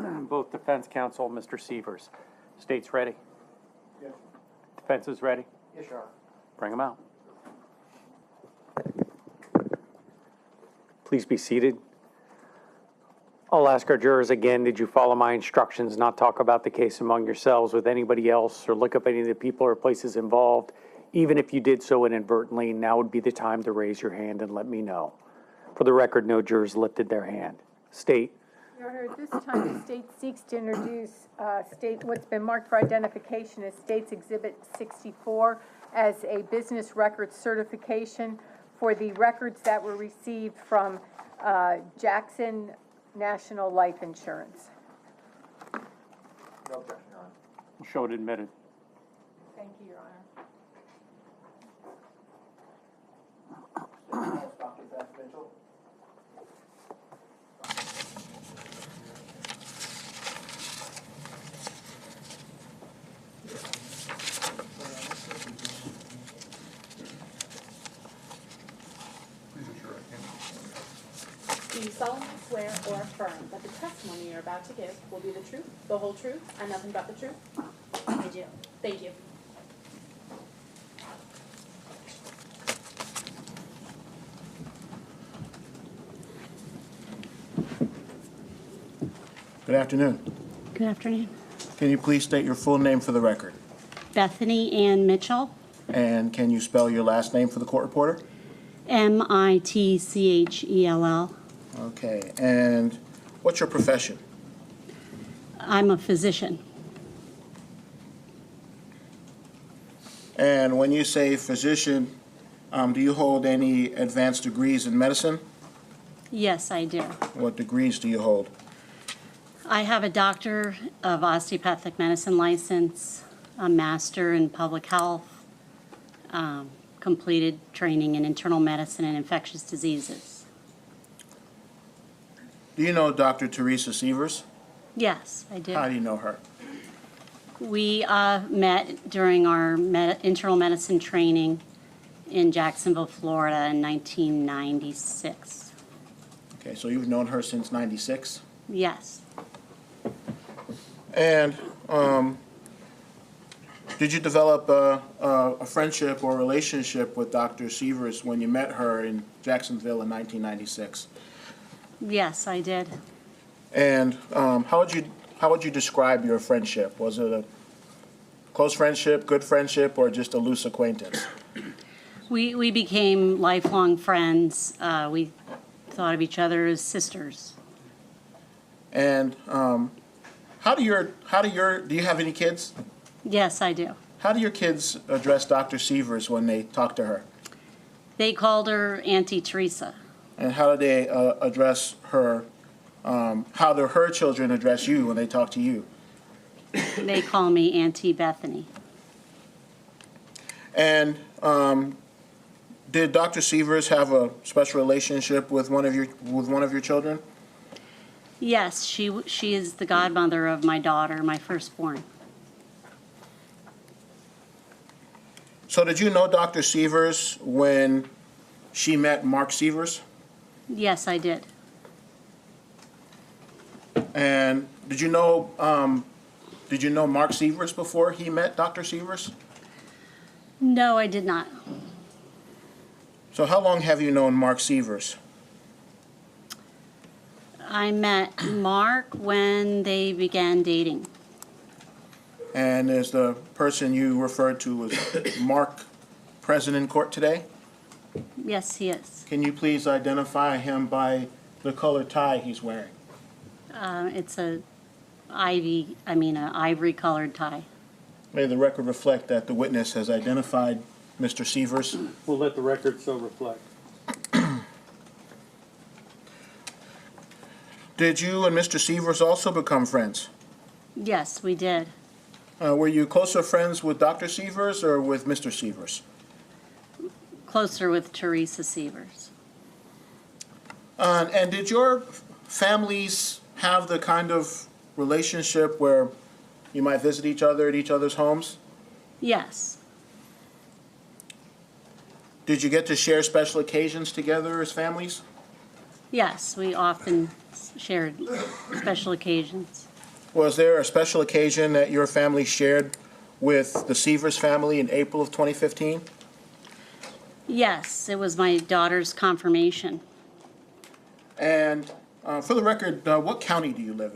Both defense counsel, Mr. Sievers. State's ready. Yes. Defense is ready. Yes, Your Honor. Bring them out. Please be seated. I'll ask our jurors again, did you follow my instructions not talk about the case among yourselves with anybody else or look up any of the people or places involved? Even if you did so inadvertently, now would be the time to raise your hand and let me know. For the record, no jurors lifted their hand. State. Your Honor, at this time, the state seeks to introduce what's been marked for identification as State's Exhibit 64 as a business record certification for the records that were received from Jackson National Life Insurance. No objection, Your Honor. Show it admitted. Thank you, Your Honor. Dr. Beth Mitchell. Do you solemnly swear or affirm that the testimony you're about to give will be the truth, the whole truth, and nothing but the truth? I do. Thank you. Good afternoon. Good afternoon. Can you please state your full name for the record? Bethany Ann Mitchell, And can you spell your last name for the court reporter? Mitchell. Okay. And what's your profession? I'm a physician. And when you say physician, do you hold any advanced degrees in medicine? Yes, I do. What degrees do you hold? I have a doctor of osteopathic medicine license, a master in public health, completed training in internal medicine and infectious diseases. Do you know Dr. Teresa Seavers? Yes, I do. How do you know her? We met during our internal medicine training in Jacksonville, Florida in 1996. Okay, so you've known her since '96? Yes. And did you develop a friendship or relationship with Dr. Sievers when you met her in Jacksonville in 1996? Yes, I did. And how would you describe your friendship? Was it a close friendship, good friendship, or just a loose acquaintance? We became lifelong friends. We thought of each other as sisters. And do you have any kids? Yes, I do. How do your kids address Dr. Sievers when they talk to her? They called her Auntie Teresa. And how do they address her? How do her children address you when they talk to you? They call me Auntie Bethany. And did Dr. Sievers have a special relationship with one of your children? Yes, she is the godmother of my daughter, my firstborn. So did you know Dr. Sievers when she met Mark Sievers? Yes, I did. And did you know Mark Sievers before he met Dr. Sievers? No, I did not. So how long have you known Mark Sievers? I met Mark when they began dating. And is the person you referred to as Mark present in court today? Yes, he is. Can you please identify him by the color tie he's wearing? It's a ivory-colored tie. May the record reflect that the witness has identified Mr. Sievers. We'll let the record so reflect. Did you and Mr. Sievers also become friends? Yes, we did. Were you closer friends with Dr. Sievers or with Mr. Sievers? Closer with Teresa Seavers. And did your families have the kind of relationship where you might visit each other at each other's homes? Yes. Did you get to share special occasions together as families? Yes, we often shared special occasions. Was there a special occasion that your family shared with the Sievers family in April of 2015? Yes, it was my daughter's confirmation. And for the record, what county do you live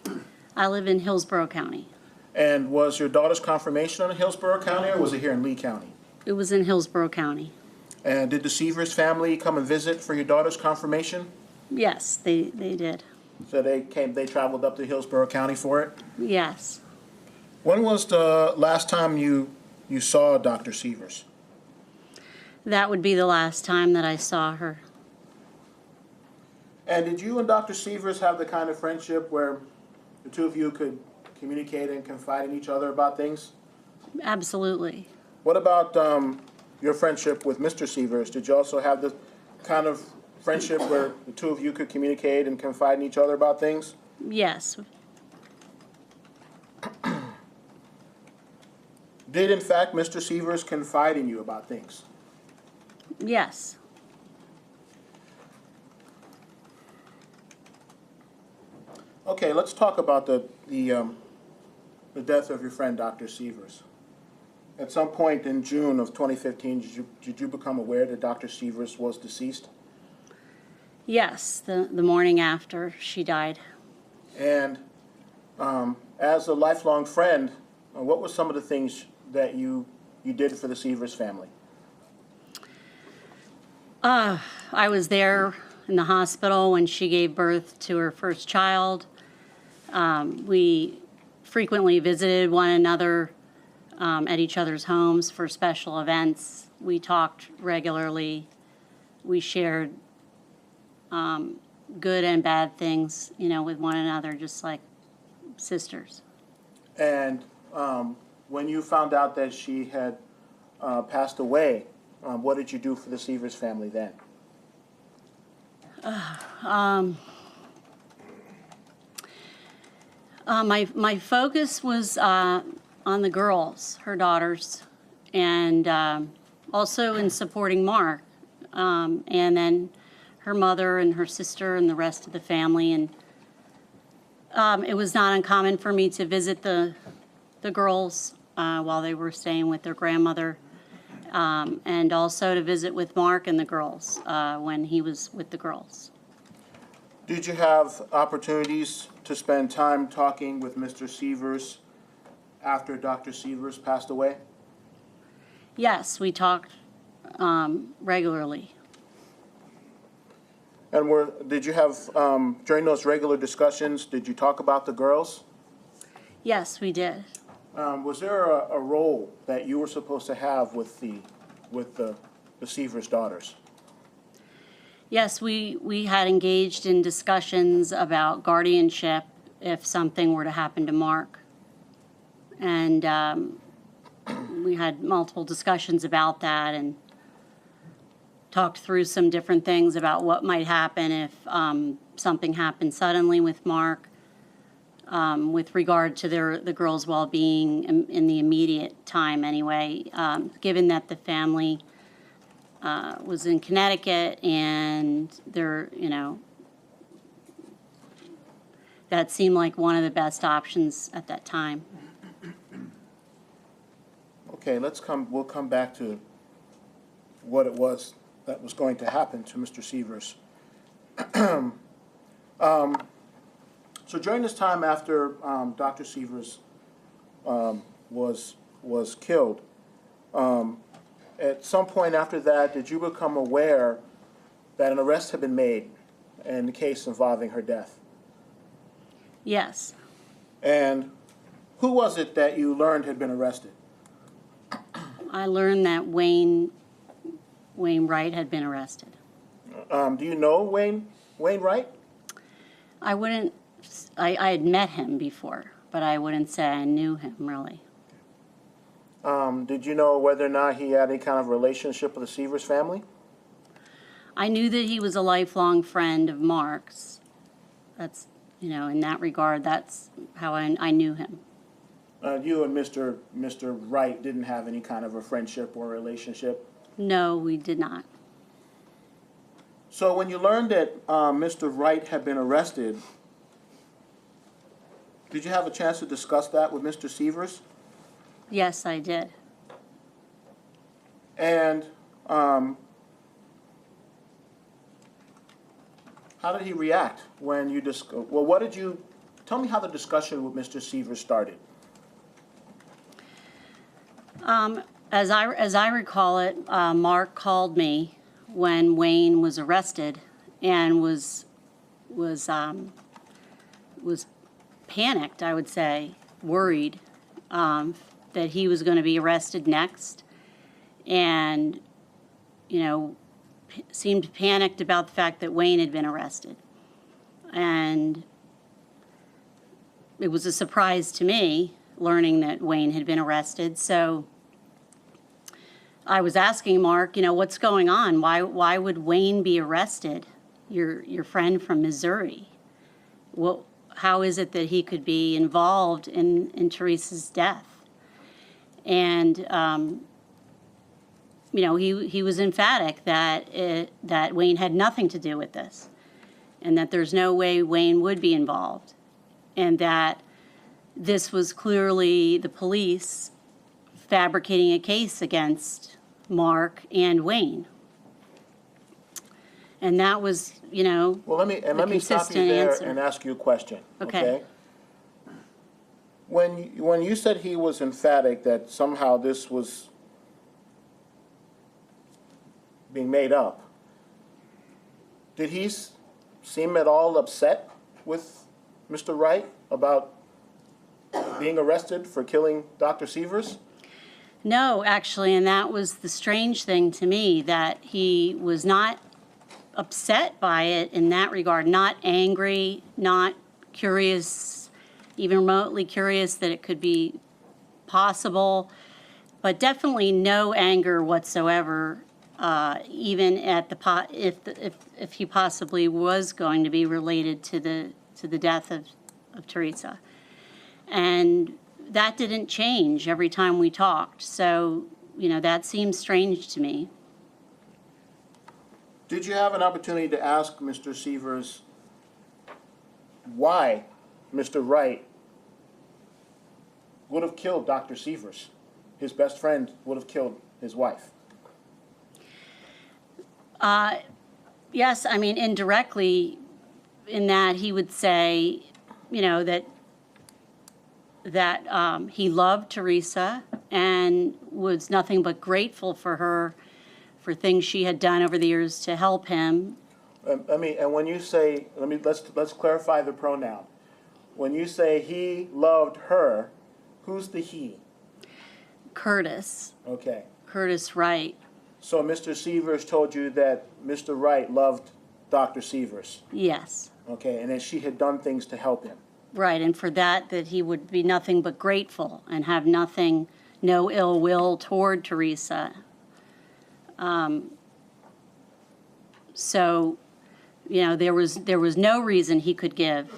in? I live in Hillsborough County. And was your daughter's confirmation in Hillsborough County, or was it here in Lee County? It was in Hillsborough County. And did the Sievers family come and visit for your daughter's confirmation? Yes, they did. So they traveled up to Hillsborough County for it? Yes. When was the last time you saw Dr. Sievers? That would be the last time that I saw her. And did you and Dr. Sievers have the kind of friendship where the two of you could communicate and confide in each other about things? Absolutely. What about your friendship with Mr. Sievers? Did you also have the kind of friendship where the two of you could communicate and confide in each other about things? Yes. Did, in fact, Mr. Sievers confide in you about things? Yes. Okay, let's talk about the death of your friend, Dr. Sievers. At some point in June of 2015, did you become aware that Dr. Sievers was deceased? Yes, the morning after she died. And as a lifelong friend, what were some of the things that you did for the Sievers family? I was there in the hospital when she gave birth to her first child. We frequently visited one another at each other's homes for special events. We talked regularly. We shared good and bad things, with one another, just like sisters. And when you found out that she had passed away, what did you do for the Sievers family then? My focus was on the girls, her daughters, and also in supporting Mark, and then her mother and her sister and the rest of the family. And it was not uncommon for me to visit the girls while they were staying with their grandmother, and also to visit with Mark and the girls when he was with the girls. Did you have opportunities to spend time talking with Mr. Sievers after Dr. Sievers passed away? Yes, we talked regularly. And did you have, during those regular discussions, did you talk about the girls? Yes, we did. Was there a role that you were supposed to have with the Sievers daughters? Yes, we had engaged in discussions about guardianship if something were to happen to Mark. And we had multiple discussions about that and talked through some different things about what might happen if something happened suddenly with Mark, with regard to the girls' well-being in the immediate time anyway, given that the family was in Connecticut and that seemed like one of the best options at that time. Okay, we'll come back to what it was that was going to happen to Mr. Sievers. So during this time after Dr. Sievers was killed, at some point after that, did you become aware that an arrest had been made in the case involving her death? Yes. And who was it that you learned had been arrested? I learned that Wayne Wright had been arrested. Do you know Wayne Wright? I had met him before, but I wouldn't say I knew him really. Did you know whether or not he had any kind of relationship with the Sievers family? I knew that he was a lifelong friend of Mark's. That's, in that regard, that's how I knew him. You and Mr. Wright didn't have any kind of a friendship or relationship? No, we did not. So when you learned that Mr. Wright had been arrested, Did you have a chance to discuss that with Mr. Sievers? Yes, I did. And how did he react when you tell me how the discussion with Mr. Sievers started. As I recall it, Mark called me when Wayne was arrested and was panicked, I would say, worried that he was going to be arrested next, and seemed panicked about the fact that Wayne had been arrested. And it was a surprise to me learning that Wayne had been arrested. So I was asking Mark, what's going on? Why would Wayne be arrested? Your friend from Missouri. Well, how is it that he could be involved in Teresa's death? And he was emphatic that Wayne had nothing to do with this, and that there's no way Wayne would be involved, and that this was clearly the police fabricating a case against Mark and Wayne. And that was, Well, let me stop you consistent there answer. and ask you a question. Okay. When you said he was emphatic that somehow this was being made up, did he seem at all upset with Mr. Wright about being arrested for killing Dr. Sievers? No, actually, and that was the strange thing to me, that he was not upset by it in that regard, not angry, not curious, even remotely curious that it could be possible, but definitely no anger whatsoever, even at if he possibly was going to be related to the death of Teresa. And that didn't change every time we talked. So, that seems strange to me. Did you have an opportunity to ask Mr. Sievers why Mr. Wright would have killed Dr. Sievers? His best friend would have killed his wife. Yes, I mean, indirectly, in that he would say, that he loved Teresa and was nothing but grateful for her for things she had done over the years to help him. And when you say, let's clarify the pronoun. When you say he loved her, who's the he? Curtis. Okay. Curtis Wright. So Mr. Sievers told you that Mr. Wright loved Dr. Sievers. Yes. Okay, and that she had done things to help him. Right, and for that he would be nothing but grateful and have no ill will toward Teresa. So, there was no reason he could give,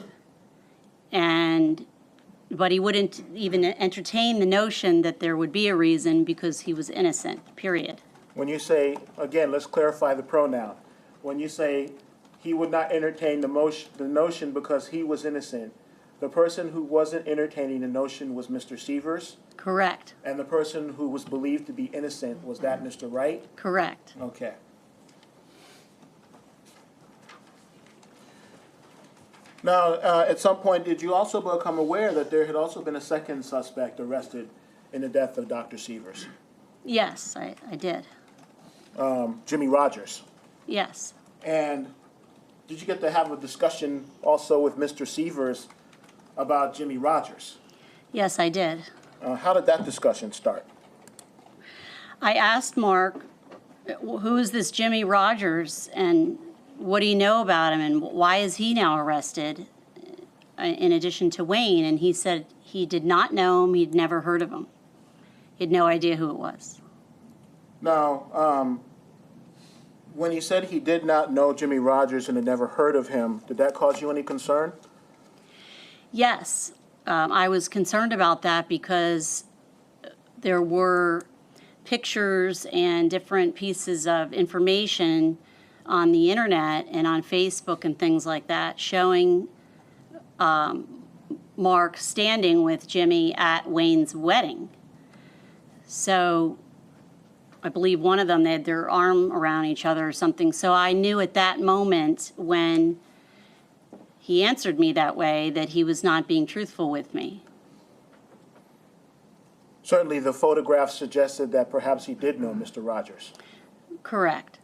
but he wouldn't even entertain the notion that there would be a reason because he was innocent, period. When you say, again, let's clarify the pronoun. When you say he would not entertain the notion because he was innocent, the person who wasn't entertaining the notion was Mr. Sievers? Correct. And the person who was believed to be innocent, was that Mr. Wright? Correct. Okay. Now, at some point, did you also become aware that there had also been a second suspect arrested in the death of Dr. Sievers? Yes, I did. Jimmy Rogers. Yes. And did you get to have a discussion also with Mr. Sievers about Jimmy Rogers? Yes, I did. How did that discussion start? I asked Mark, who is this Jimmy Rogers, and what do you know about him, and why is he now arrested, in addition to Wayne? And he said he did not know him, he'd never heard of him. He had no idea who it was. Now, when he said he did not know Jimmy Rogers and had never heard of him, did that cause you any concern? Yes, I was concerned about that because there were pictures and different pieces of information on the internet and on Facebook and things like that showing Mark standing with Jimmy at Wayne's wedding. So I believe one of them, they had their arm around each other or something. So I knew at that moment when he answered me that way that he was not being truthful with me. Certainly, the photograph suggested that perhaps he did know Mr. Rogers. Correct.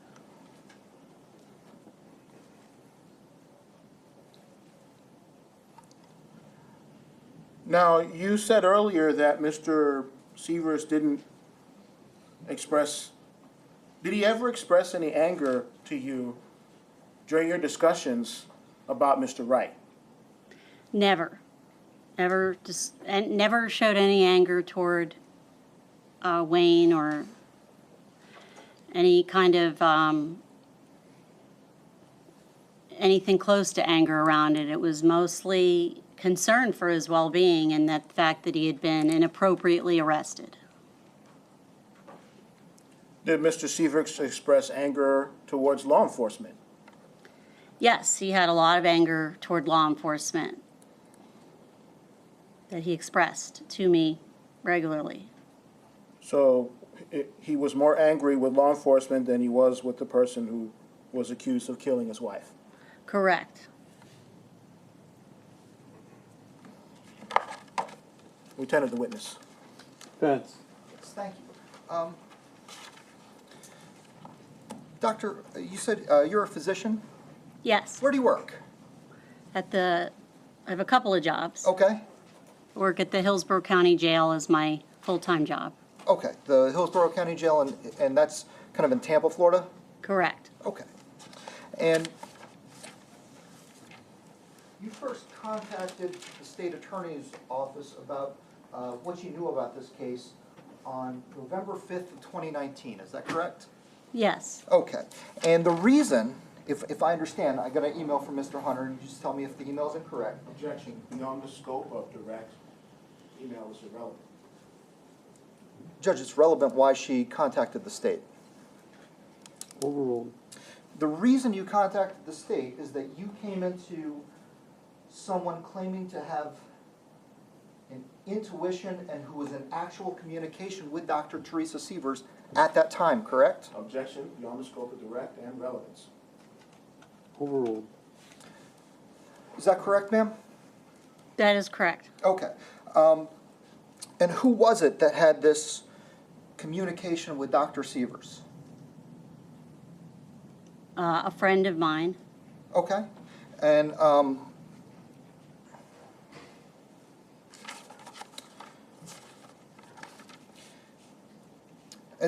Now, you said earlier that Mr. Sievers did he ever express any anger to you during your discussions about Mr. Wright? Never. And never showed any anger toward Wayne or any kind of anything close to anger around it. It was mostly concern for his well-being and that fact that he had been inappropriately arrested. Did Mr. Sievers express anger towards law enforcement? Yes, he had a lot of anger toward law enforcement that he expressed to me regularly. So he was more angry with law enforcement than he was with the person who was accused of killing his wife? Correct. Lieutenant, the witness. Defense. Thank you. Doctor, you said you're a physician? Yes. Where do you work? I have a couple of jobs. Okay, Work at the Hillsborough County Jail as my full-time job. okay. The Hillsborough County Jail, and that's kind of in Tampa, Florida? Correct. Okay. And you first contacted the state attorney's office about what you knew about this case on November 5th of 2019, is that correct? Yes. Okay. And the reason, if I understand, I got an email from Mr. Hunter, and you just tell me if the email is incorrect. Objection. Beyond the scope of direct email is irrelevant. Judge, it's relevant why she contacted the state. Overruled. The reason you contacted the state is that you came into someone claiming to have an intuition and who was in actual communication with Dr. Teresa Sievers at that time, correct? Objection. Beyond the scope of direct and relevance. Overruled. Is that correct, ma'am? That is correct. Okay. And who was it that had this communication with Dr. Sievers? A friend of mine. Okay. And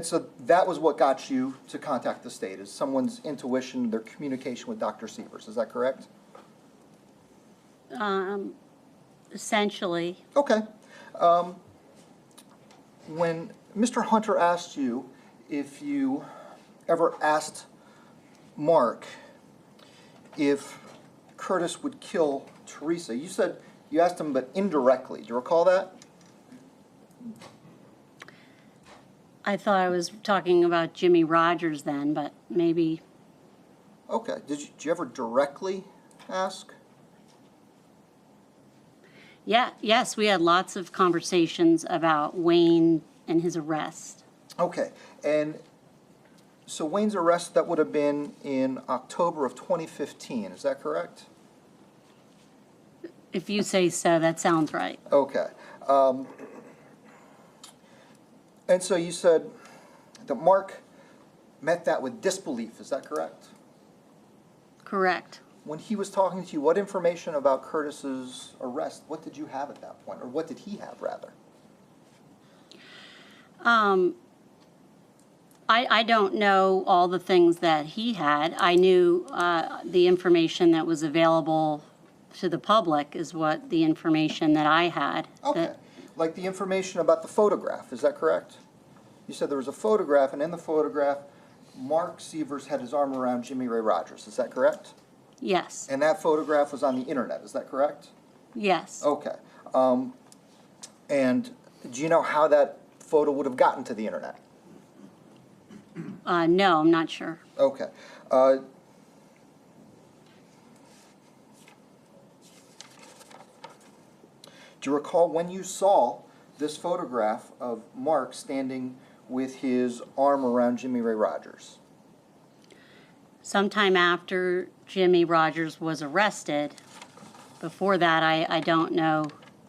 so that was what got you to contact the state, is someone's intuition, their communication with Dr. Sievers. Is that correct? Essentially. Okay. When Mr. Hunter asked you if you ever asked Mark if Curtis would kill Teresa, you said you asked him, but indirectly. Do you recall that? I thought I was talking about Jimmy Rogers then, but maybe. Okay. Did you ever directly ask? Yeah, yes, we had lots of conversations about Wayne and his arrest. Okay. And so Wayne's arrest, that would have been in October of 2015. Is that correct? If you say so, that sounds right. Okay. And so you said that Mark met that with disbelief. Is that correct? Correct. When he was talking to you, what information about Curtis's arrest, what did you have at that point? Or what did he have, rather? I don't know all the things that he had. I knew the information that was available to the public is what the information that I had. Okay. Like the information about the photograph, is that correct? You said there was a photograph, and in the photograph, Mark Sievers had his arm around Jimmy Ray Rogers. Is that correct? Yes. And that photograph was on the internet. Is that correct? Yes. Okay. And do you know how that photo would have gotten to the internet? No, I'm not sure. Okay. Do you recall when you saw this photograph of Mark standing with his arm around Jimmy Ray Rogers? Sometime after Jimmy Rogers was arrested. Before that, I don't know.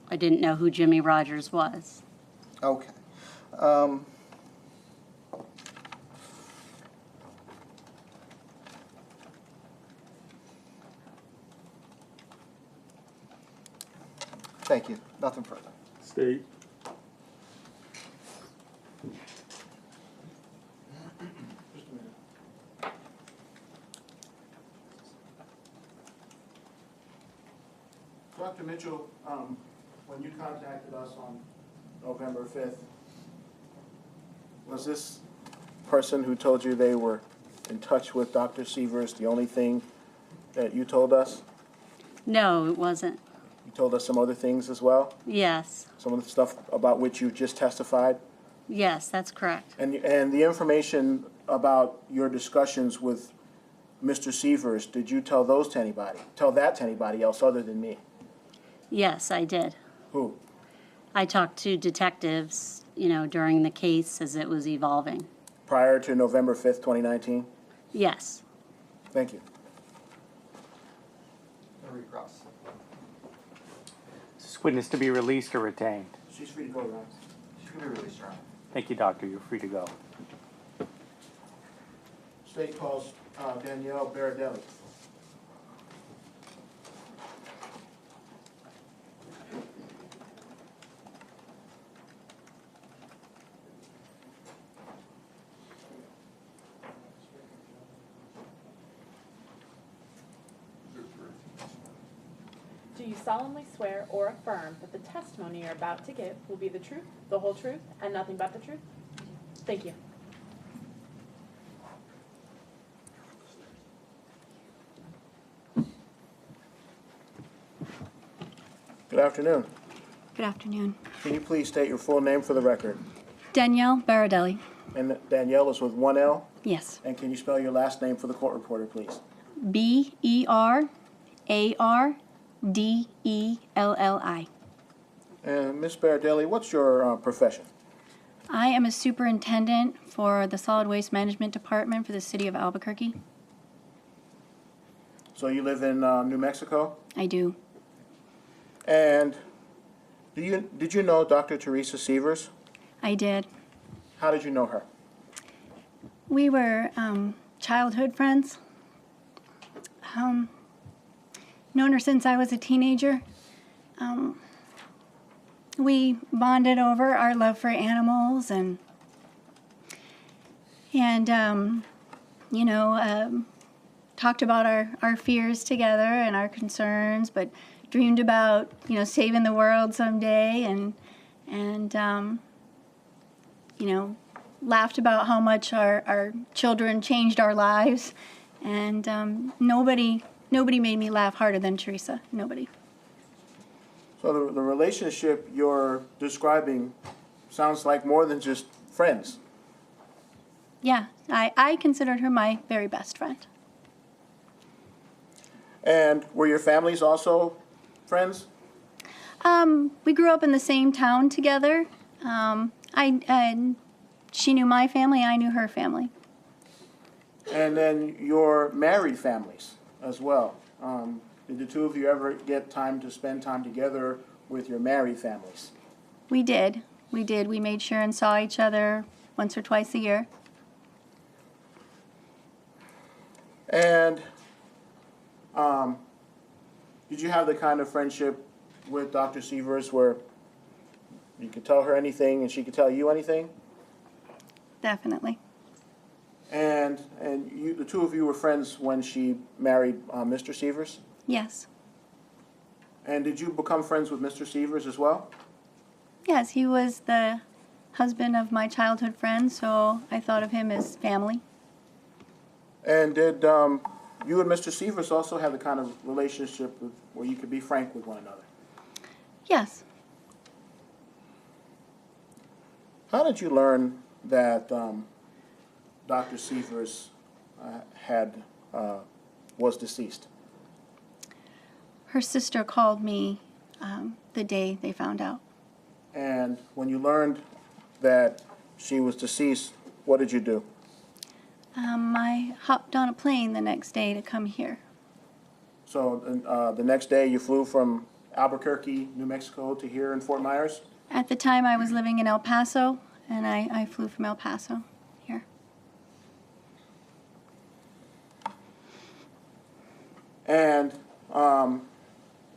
I didn't know who Jimmy Rogers was. Okay. Thank you. Nothing further. State. Just a minute. Dr. Mitchell, when you contacted us on November 5th, was this person who told you they were in touch with Dr. Sievers the only thing that you told us? No, it wasn't. You told us some other things as well? Yes. Some of the stuff about which you just testified? Yes, that's correct. And the information about your discussions with Mr. Sievers, did you tell those to anybody? Tell that to anybody else other than me? Yes, I did. Who? I talked to detectives, during the case as it was evolving. Prior to November 5th, 2019? Yes. Thank you. Recross. Is this witness to be released or retained? She's free to go, right? She's going to be released, Your Honor. Thank you, doctor. You're free to go. State calls Daniele Berardelli. Do you solemnly swear or affirm that the testimony you're about to give will be the truth, the whole truth, and nothing but the truth? Thank you. Good afternoon. Good afternoon. Can you please state your full name for the record? Danielle Berardelli. And Danielle is with one L? Yes. And can you spell your last name for the court reporter, please? Berardelli. And Ms. Berardelli, what's your profession? I am a superintendent for the Solid Waste Management Department for the city of Albuquerque. So you live in New Mexico? I do. And did you know Dr. Teresa Sievers? I did. How did you know her? We were childhood friends. Known her since I was a teenager. We bonded over our love for animals and talked about our fears together and our concerns, but dreamed about, saving the world someday and laughed about how much our children changed our lives. And nobody made me laugh harder than Teresa. Nobody. So the relationship you're describing sounds like more than just friends. Yeah, I considered her my very best friend. And were your families also friends? We grew up in the same town together. She knew my family, I knew her family. And then your married families as well. Did the two of you ever get time to spend time together with your married families? We did. We made sure and saw each other once or twice a year. And did you have the kind of friendship with Dr. Sievers where you could tell her anything and she could tell you anything? Definitely. And you, the two of you were friends when she married Mr. Sievers? Yes. And did you become friends with Mr. Sievers as well? Yes, he was the husband of my childhood friend, so I thought of him as family. And did you and Mr. Sievers also have the kind of relationship where you could be frank with one another? Yes. How did you learn that Dr. Sievers was deceased? Her sister called me the day they found out. And when you learned that she was deceased, what did you do? I hopped on a plane the next day to come here. So the next day you flew from Albuquerque, New Mexico to here in Fort Myers? At the time, I was living in El Paso, and I flew from El Paso here. And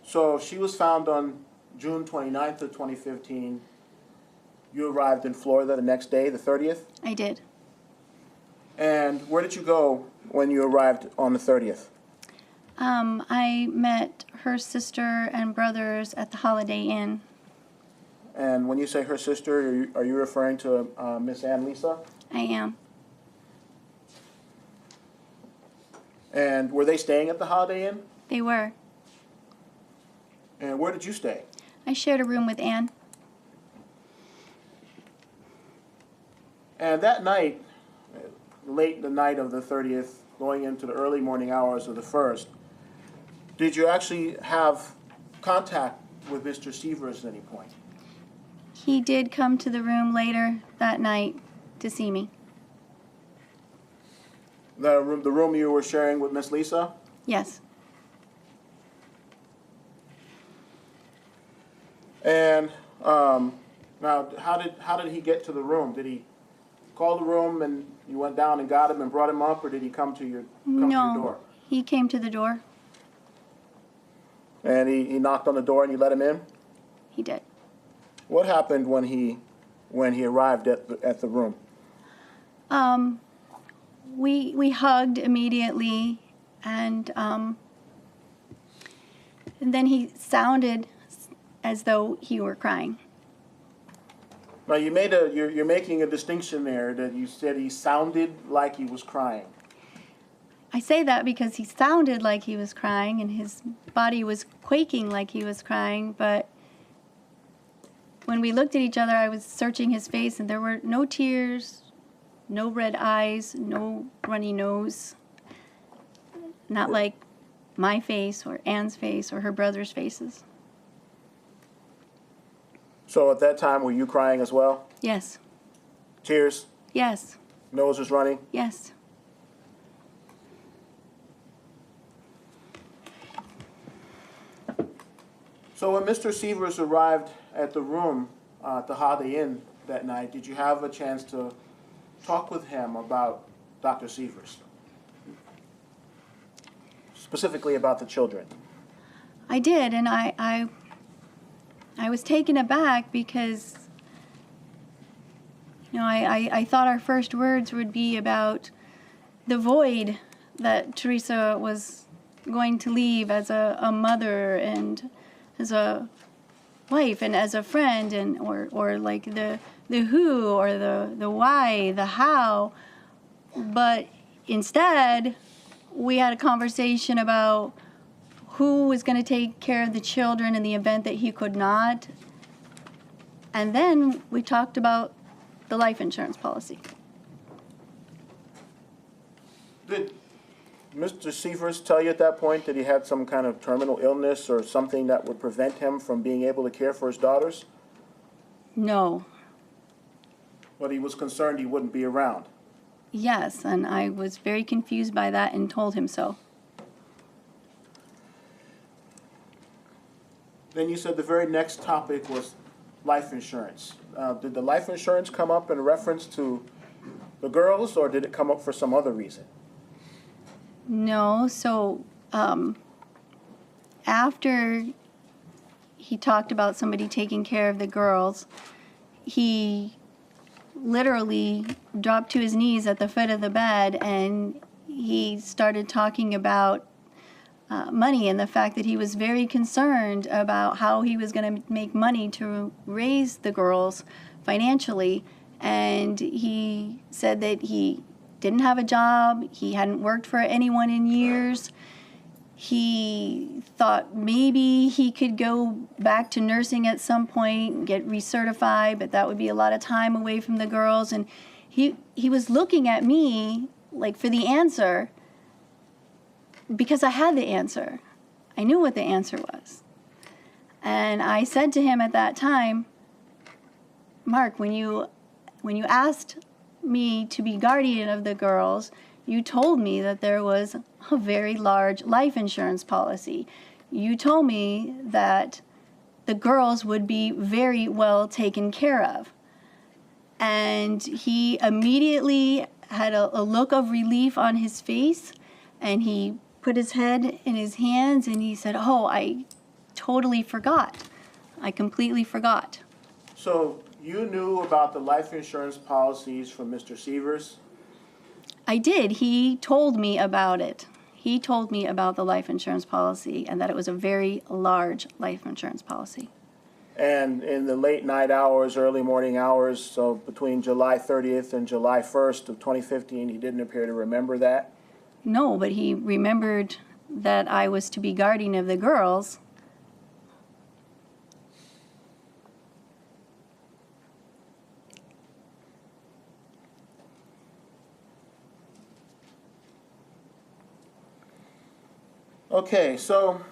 so she was found on June 29th of 2015. You arrived in Florida the next day, the 30th? I did. And where did you go when you arrived on the 30th? I met her sister and brothers at the Holiday Inn. And when you say her sister, are you referring to Miss Ann Lisa? I am. And were they staying at the Holiday Inn? They were. And where did you stay? I shared a room with Anne. And that night, late the night of the 30th, going into the early morning hours of the 1st, did you actually have contact with Mr. Sievers at any point? He did come to the room later that night to see me. The room you were sharing with Miss Lisa? Yes. And now, how did he get to the room? Did he call the room and you went down and got him and brought him up, or did he come to your door? He came to the door. And he knocked on the door and you let him in? He did. What happened when he arrived at the room? We hugged immediately, and then he sounded as though he were crying. Now you're making a distinction there that you said he sounded like he was crying. I say that because he sounded like he was crying and his body was quaking like he was crying, but when we looked at each other, I was searching his face and there were no tears, no red eyes, no runny nose. Not like my face or Anne's face or her brother's faces. So at that time, were you crying as well? Yes. Tears? Yes. Nose was running? Yes. So when Mr. Sievers arrived at the room at the Holiday Inn that night, did you have a chance to talk with him about Dr. Sievers? Specifically about the children. I did, and I was taken aback because, you know, I thought our first words would be about the void that Teresa was going to leave as a mother and as a wife and as a friend, and or like the who or the why, the how. But instead, we had a conversation about who was going to take care of the children in the event that he could not. And then we talked about the life insurance policy. Did Mr. Sievers tell you at that point that he had some kind of terminal illness or something that would prevent him from being able to care for his daughters? No. But he was concerned he wouldn't be around. Yes, and I was very confused by that and told him so. Then you said the very next topic was life insurance. Did the life insurance come up in reference to the girls, or did it come up for some other reason? No, so after he talked about somebody taking care of the girls, he literally dropped to his knees at the foot of the bed and he started talking about money and the fact that he was very concerned about how he was going to make money to raise the girls financially. And he said that he didn't have a job, he hadn't worked for anyone in years. He thought maybe he could go back to nursing at some point and get recertified, but that would be a lot of time away from the girls. And he was looking at me like for the answer, because I had the answer. I knew what the answer was. And I said to him at that time, Mark, when you asked me to be guardian of the girls, you told me that there was a very large life insurance policy. You told me that the girls would be very well taken care of. And he immediately had a look of relief on his face, and he put his head in his hands and he said, "Oh, I totally forgot. I completely forgot." So you knew about the life insurance policies from Mr. Sievers? I did. He told me about it. He told me about the life insurance policy and that it was a very large life insurance policy. And in the late night hours, early morning hours, so between July 30th and July 1st of 2015, he didn't appear to remember that? No, but he remembered that I was to be guardian of the girls. Okay, so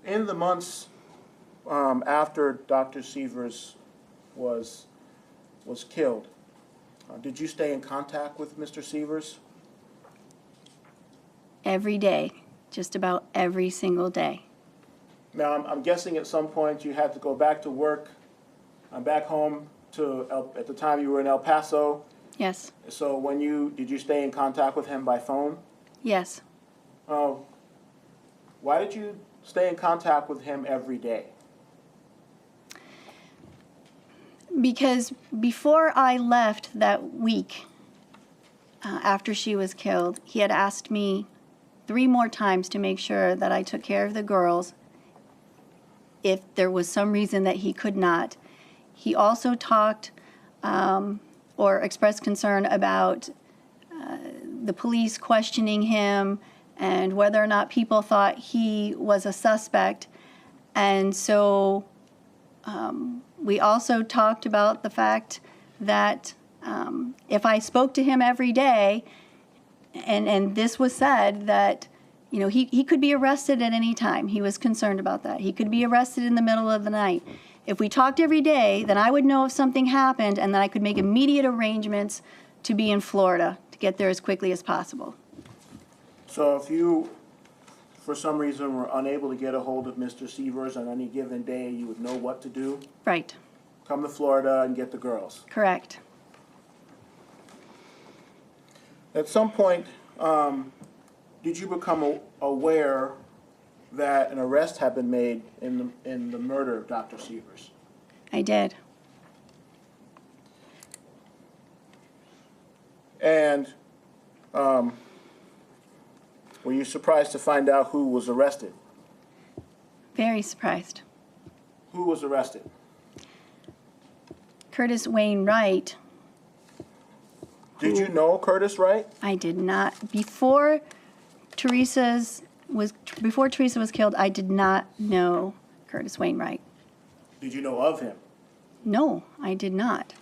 in the months after Dr. Sievers was killed, did you stay in contact with Mr. Sievers? Every day, just about every single day. Now, I'm guessing at some point you had to go back to work, back home at the time you were in El Paso. Yes, So did you stay in contact with him by phone? yes. Why did you stay in contact with him every day? Because before I left that week, after she was killed, he had asked me 3 more times to make sure that I took care of the girls if there was some reason that he could not. He also talked or expressed concern about the police questioning him and whether or not people thought he was a suspect. And so we also talked about the fact that if I spoke to him every day, and this was said that, you know, he could be arrested at any time. He was concerned about that. He could be arrested in the middle of the night. If we talked every day, then I would know if something happened, and then I could make immediate arrangements to be in Florida to get there as quickly as possible. So if you, for some reason, were unable to get a hold of Mr. Sievers on any given day, you would know what to do? Right. Come to Florida and get the girls. Correct. At some point, did you become aware that an arrest had been made in the murder of Dr. Sievers? I did. And were you surprised to find out who was arrested? Very surprised. Who was arrested? Curtis Wayne Wright. Did you know Curtis Wright? I did not. Before Teresa was killed, I did not know Curtis Wayne Wright. Did you know of him? No, I did not.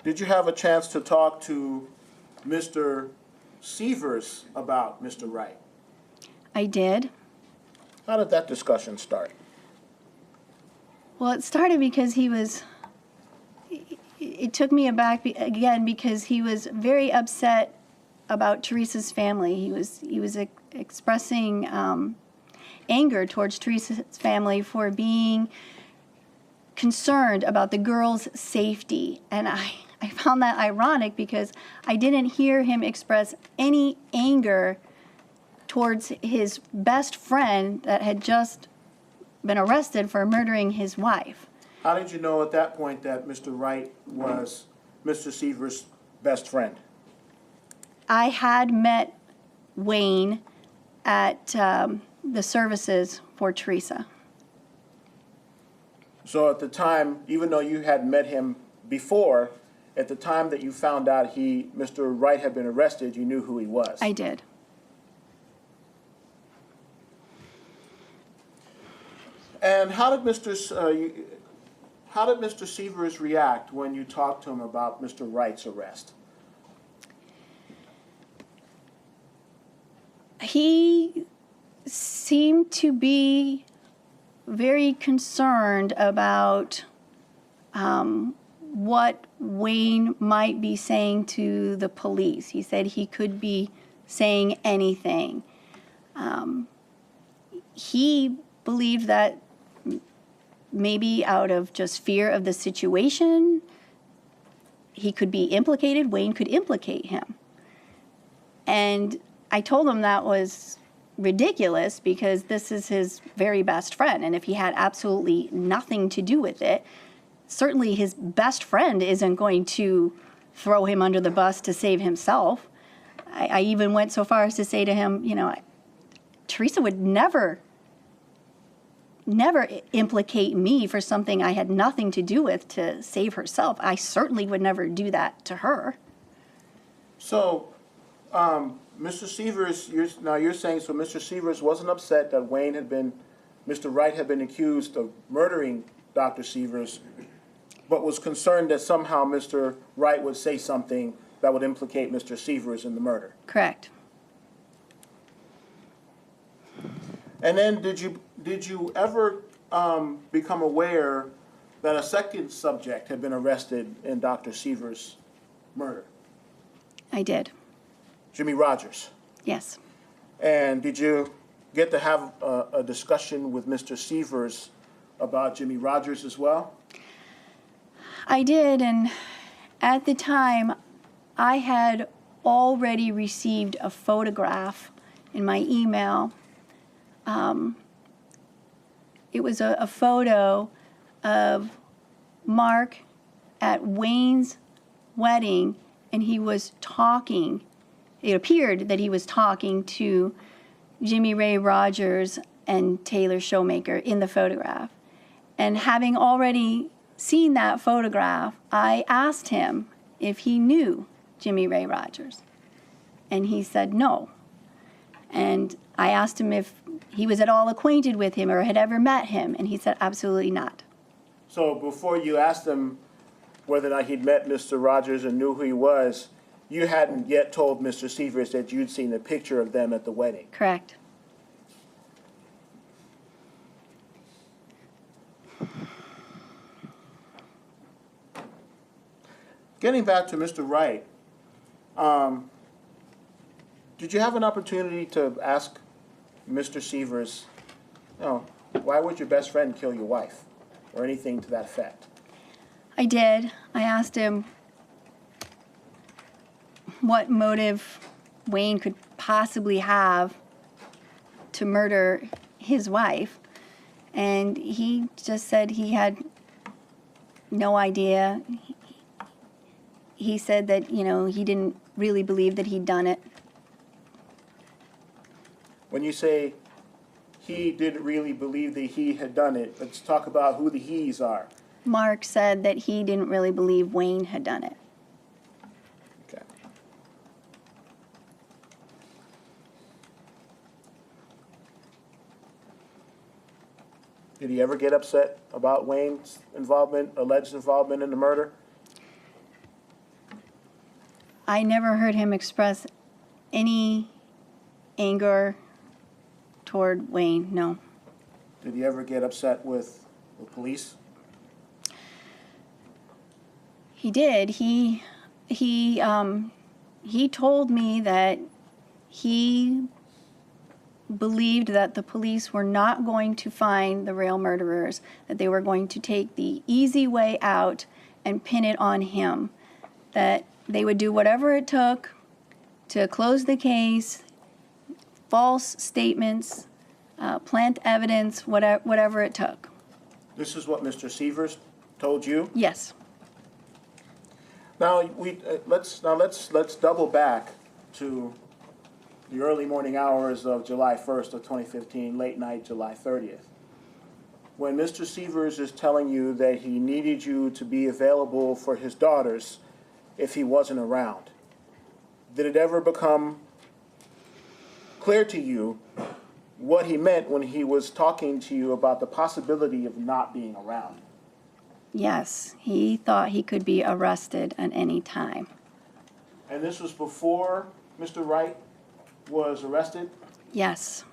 Did you have a chance to talk to Mr. Seavers about Mr. Wright? I did. How did that discussion start? Well, it started because it took me aback again because he was very upset about Teresa's family. He was expressing anger towards Teresa's family for being concerned about the girls' safety. And I found that ironic because I didn't hear him express any anger towards his best friend that had just been arrested for murdering his wife. How did you know at that point that Mr. Wright was Mr. Seavers' best friend? I had met Wayne at the services for Teresa. So at the time, even though you had met him before, at the time that you found out Mr. Wright had been arrested, you knew who he was? I did. And how did Mr. Sievers react when you talked to him about Mr. Wright's arrest? He seemed to be very concerned about what Wayne might be saying to the police. He said he could be saying anything. He believed that maybe out of just fear of the situation, he could be implicated, Wayne could implicate him. And I told him that was ridiculous because this is his very best friend. And if he had absolutely nothing to do with it, certainly his best friend isn't going to throw him under the bus to save himself. I even went so far as to say to him, you know, Teresa would never implicate me for something I had nothing to do with to save herself. I certainly would never do that to her. So, Mr. Sievers, you're saying, so Mr. Sievers wasn't upset that Mr. Wright had been accused of murdering Dr. Sievers, but was concerned that somehow Mr. Wright would say something that would implicate Mr. Sievers in the murder. Correct. And then did you ever become aware that a second subject had been arrested in Dr. Sievers' murder? I did. Jimmy Rogers. Yes. And did you get to have a discussion with Mr. Sievers about Jimmy Rogers as well? I did, and at the time, I had already received a photograph in my email. It was a photo of Mark at Wayne's wedding, and he was talking. It appeared that he was talking to Jimmy Ray Rogers and Taylor Showmaker in the photograph. And having already seen that photograph, I asked him if he knew Jimmy Ray Rogers. And he said no. And I asked him if he was at all acquainted with him or had ever met him, and he said absolutely not. So before you asked him whether or not he'd met Mr. Rogers and knew who he was, you hadn't yet told Mr. Sievers that you'd seen a picture of them at the wedding. Correct. Getting back to Mr. Wright, did you have an opportunity to ask Mr. Sievers, why would your best friend kill your wife, or anything to that effect? I did. I asked him what motive Wayne could possibly have to murder his wife, and he just said he had no idea. He said that, he didn't really believe that he'd done it. When you say he didn't really believe that he had done it, let's talk about who the he's are. Mark said that he didn't really believe Wayne had done it. Okay. Did he ever get upset about Wayne's alleged involvement in the murder? I never heard him express any anger toward Wayne, no. Did he ever get upset with the police? He did. He told me that he believed that the police were not going to find the real murderers, that they were going to take the easy way out and pin it on him, that they would do whatever it took to close the case, false statements, plant evidence, whatever it took. This is what Mr. Sievers told you? Yes. Now let's double back to the early morning hours of July 1st of 2015, late night July 30th. When Mr. Sievers is telling you that he needed you to be available for his daughters if he wasn't around, did it ever become clear to you what he meant when he was talking to you about the possibility of not being around? Yes, he thought he could be arrested at any time. And this was before Mr. Wright was arrested? Yes.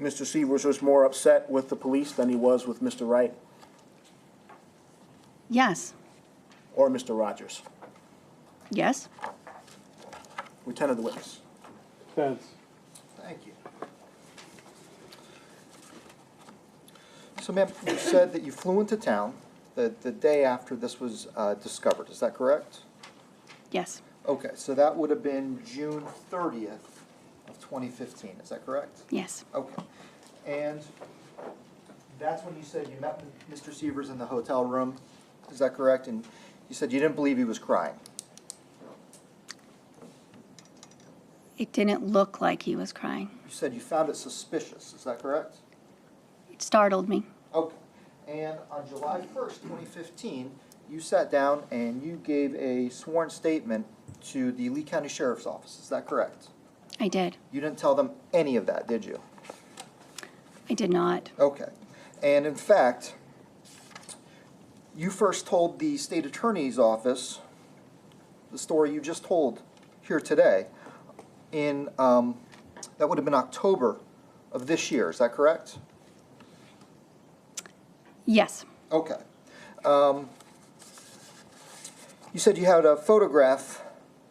Mr. Sievers was more upset with the police than he was with Mr. Wright Yes. or Mr. Rogers. Yes. Lieutenant, the witness. Defense. Thank you. So, ma'am, you said that you flew into town the day after this was discovered. Is that correct? Yes. Okay, so that would have been June 30th of 2015. Is that correct? Yes. Okay. And that's when you said you met with Mr. Sievers in the hotel room. Is that correct? And you said you didn't believe he was crying. It didn't look like he was crying. You said you found it suspicious. Is that correct? It startled me. Okay. And on July 1st, 2015, you sat down and you gave a sworn statement to the Lee County Sheriff's Office. Is that correct? I did. You didn't tell them any of that, did you? I did not. Okay. And in fact, you first told the state attorney's office the story you just told here today in, that would have been October of this year. Is that correct? Yes. Okay. You said you had a photograph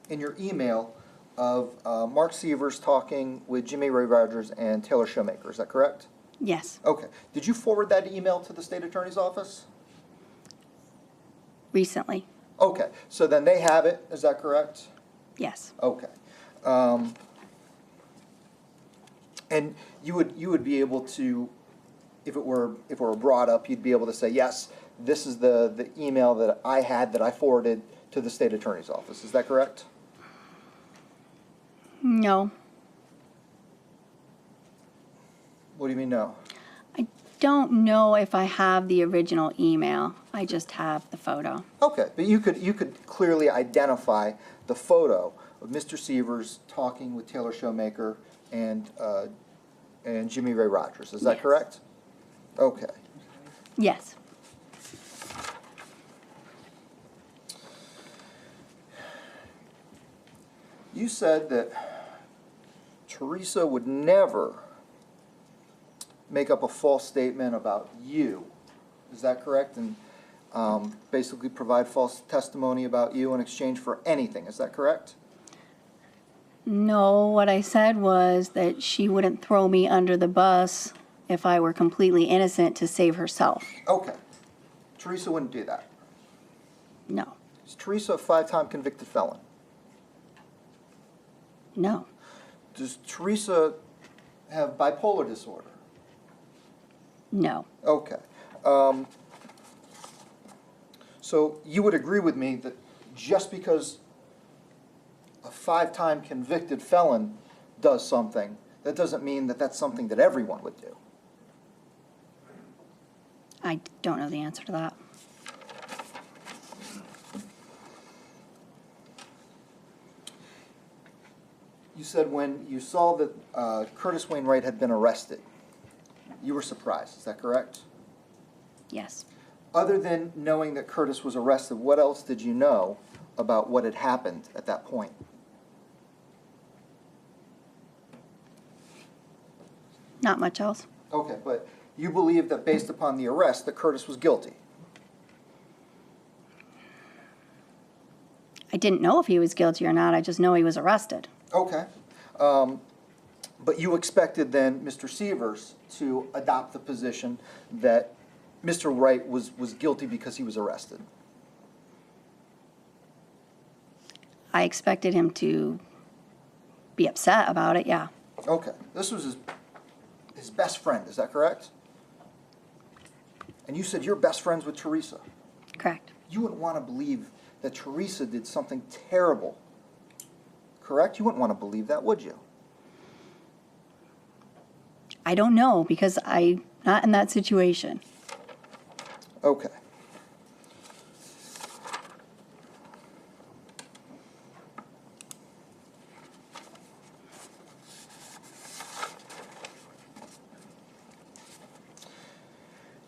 in your email of Mark Seavers talking with Jimmy Ray Rogers and Taylor Shoemaker. Is that correct? Yes. Okay. Did you forward that email to the state attorney's office? Recently. Okay. So then they have it. Is that correct? Yes. Okay. And you would be able to, if it were brought up, you'd be able to say, yes, this is the email that I had that I forwarded to the state attorney's office. Is that correct? No. What do you mean no? I don't know if I have the original email. I just have the photo. Okay, but you could clearly identify the photo of Mr. Sievers talking with Taylor Shoemaker and Jimmy Ray Rogers. Is that Yes. correct? Okay. Yes. You said that Teresa would never make up a false statement about you. Is that correct? And basically provide false testimony about you in exchange for anything. Is that correct? No, what I said was that she wouldn't throw me under the bus if I were completely innocent to save herself. Okay. Teresa wouldn't do that. No. Is Teresa a 5-time convicted felon? No. Does Teresa have bipolar disorder? No. Okay. So you would agree with me that just because a 5-time convicted felon does something, that doesn't mean that that's something that everyone would do. I don't know the answer to that. You said when you saw that Curtis Wainwright had been arrested, you were surprised. Is that correct? Yes. Other than knowing that Curtis was arrested, what else did you know about what had happened at that point? Not much else. Okay, but you believe that based upon the arrest that Curtis was guilty? I didn't know if he was guilty or not. I just know he was arrested. Okay. But you expected then Mr. Seavers to adopt the position that Mr. Wright was guilty because he was arrested? I expected him to be upset about it, yeah. Okay. This was his best friend, is that correct? And you said you're best friends with Teresa. Correct. You wouldn't want to believe that Teresa did something terrible, correct? You wouldn't want to believe that, would you? I don't know because I'm not in that situation. Okay.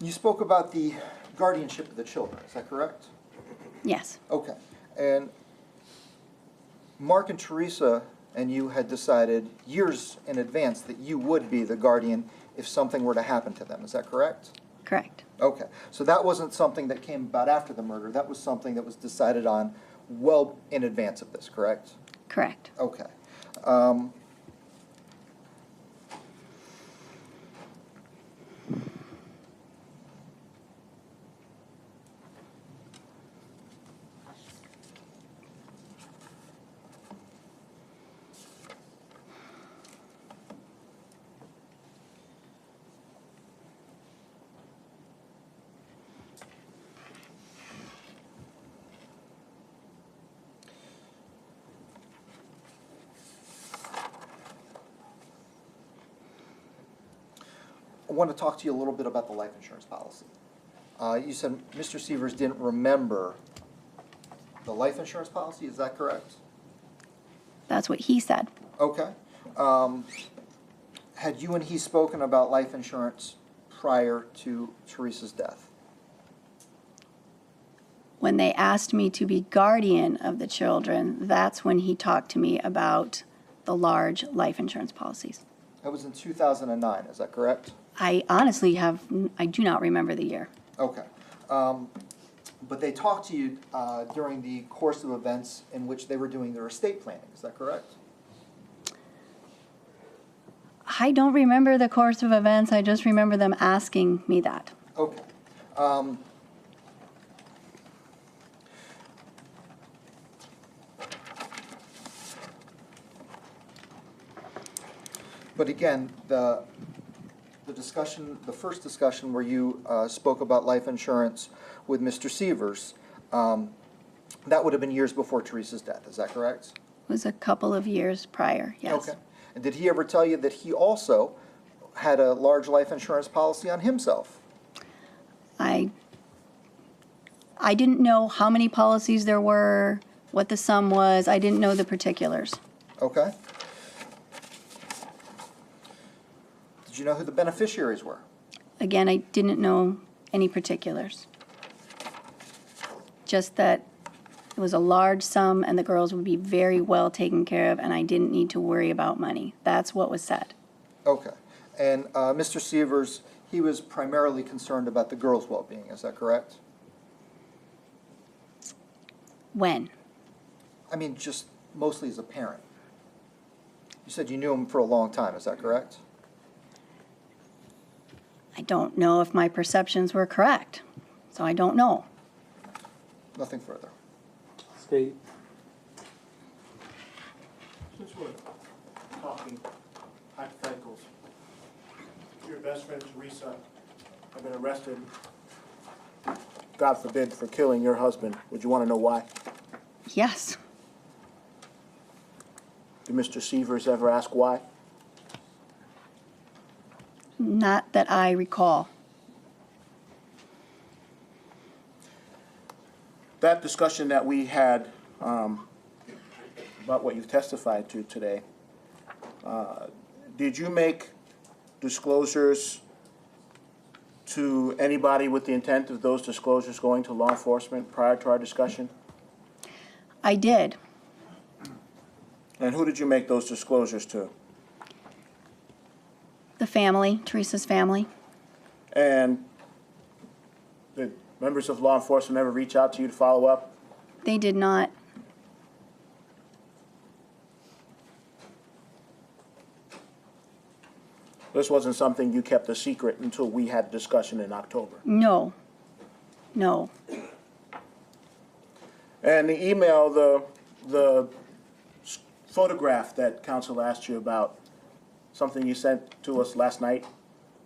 You spoke about the guardianship of the children, is that correct? Yes, Okay. And Mark and Teresa and you had decided years in advance that you would be the guardian if something were to happen to them. Is that correct? correct. Okay. So that wasn't something that came about after the murder. That was something that was decided on well in advance of this, correct? Correct. Okay. I want to talk to you a little bit about the life insurance policy. You said Mr. Sievers didn't remember the life insurance policy, is that correct? That's what he said. Okay. Had you and he spoken about life insurance prior to Teresa's death? When they asked me to be guardian of the children, that's when he talked to me about the large life insurance policies. That was in 2009, is that correct? I do not remember the year. Okay. But they talked to you during the course of events in which they were doing their estate planning, is that correct? I don't remember the course of events, I just remember them asking me that. Okay. But again, the discussion, the first discussion where you spoke about life insurance with Mr. Sievers, that would have been years before Teresa's death, is that correct? It was a couple of years prior, yes. Okay. And did he ever tell you that he also had a large life insurance policy on himself? I didn't know how many policies there were, what the sum was. I didn't know the particulars. Okay. Did you know who the beneficiaries were? Again, I didn't know any particulars. Just that it was a large sum and the girls would be very well taken care of and I didn't need to worry about money. That's what was said. Okay. And Mr. Sievers, he was primarily concerned about the girls' well-being, is that correct? When? I mean, just mostly as a parent. You said you knew him for a long time, is that correct? I don't know if my perceptions were correct, so I don't know. Nothing further. State. Since we're talking hypotheticals, your best friend Teresa have been arrested, God forbid, for killing your husband. Would you want to know why? Yes. Did Mr. Sievers ever ask why? Not that I recall. That discussion that we had about what you've testified to today, did you make disclosures to anybody with the intent of those disclosures going to law enforcement prior to our discussion? I did. And who did you make those disclosures to? The family, Teresa's family. And did members of law enforcement ever reach out to you to follow up? They did not. This wasn't something you kept a secret until we had a discussion in October. No. No. And the email, the photograph that counsel asked you about, something you sent to us last night,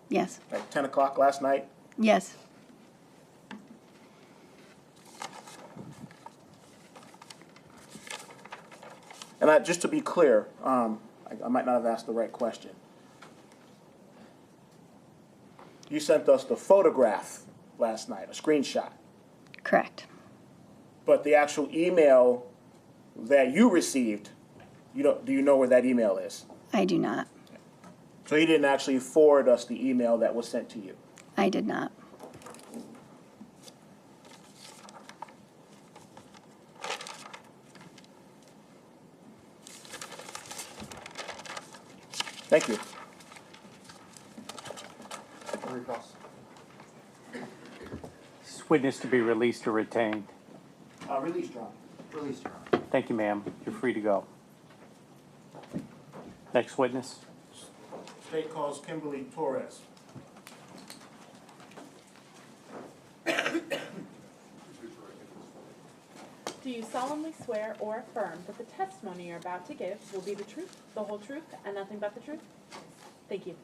Yes. like 10 o'clock last night? Yes. And just to be clear, I might not have asked the right question. You sent us the photograph last night, a screenshot. Correct. But the actual email that you received, do you know where that email is? I do not. So you didn't actually forward us the email that was sent to you? I did not. Thank you. This witness to be released or retained. Release, John. Release, Your Honor. Thank you, ma'am. You're free to go. Next witness. State calls Kimberly Torres. Do you solemnly swear or affirm that the testimony you're about to give will be the truth, the whole truth, and nothing but the truth? Thank you.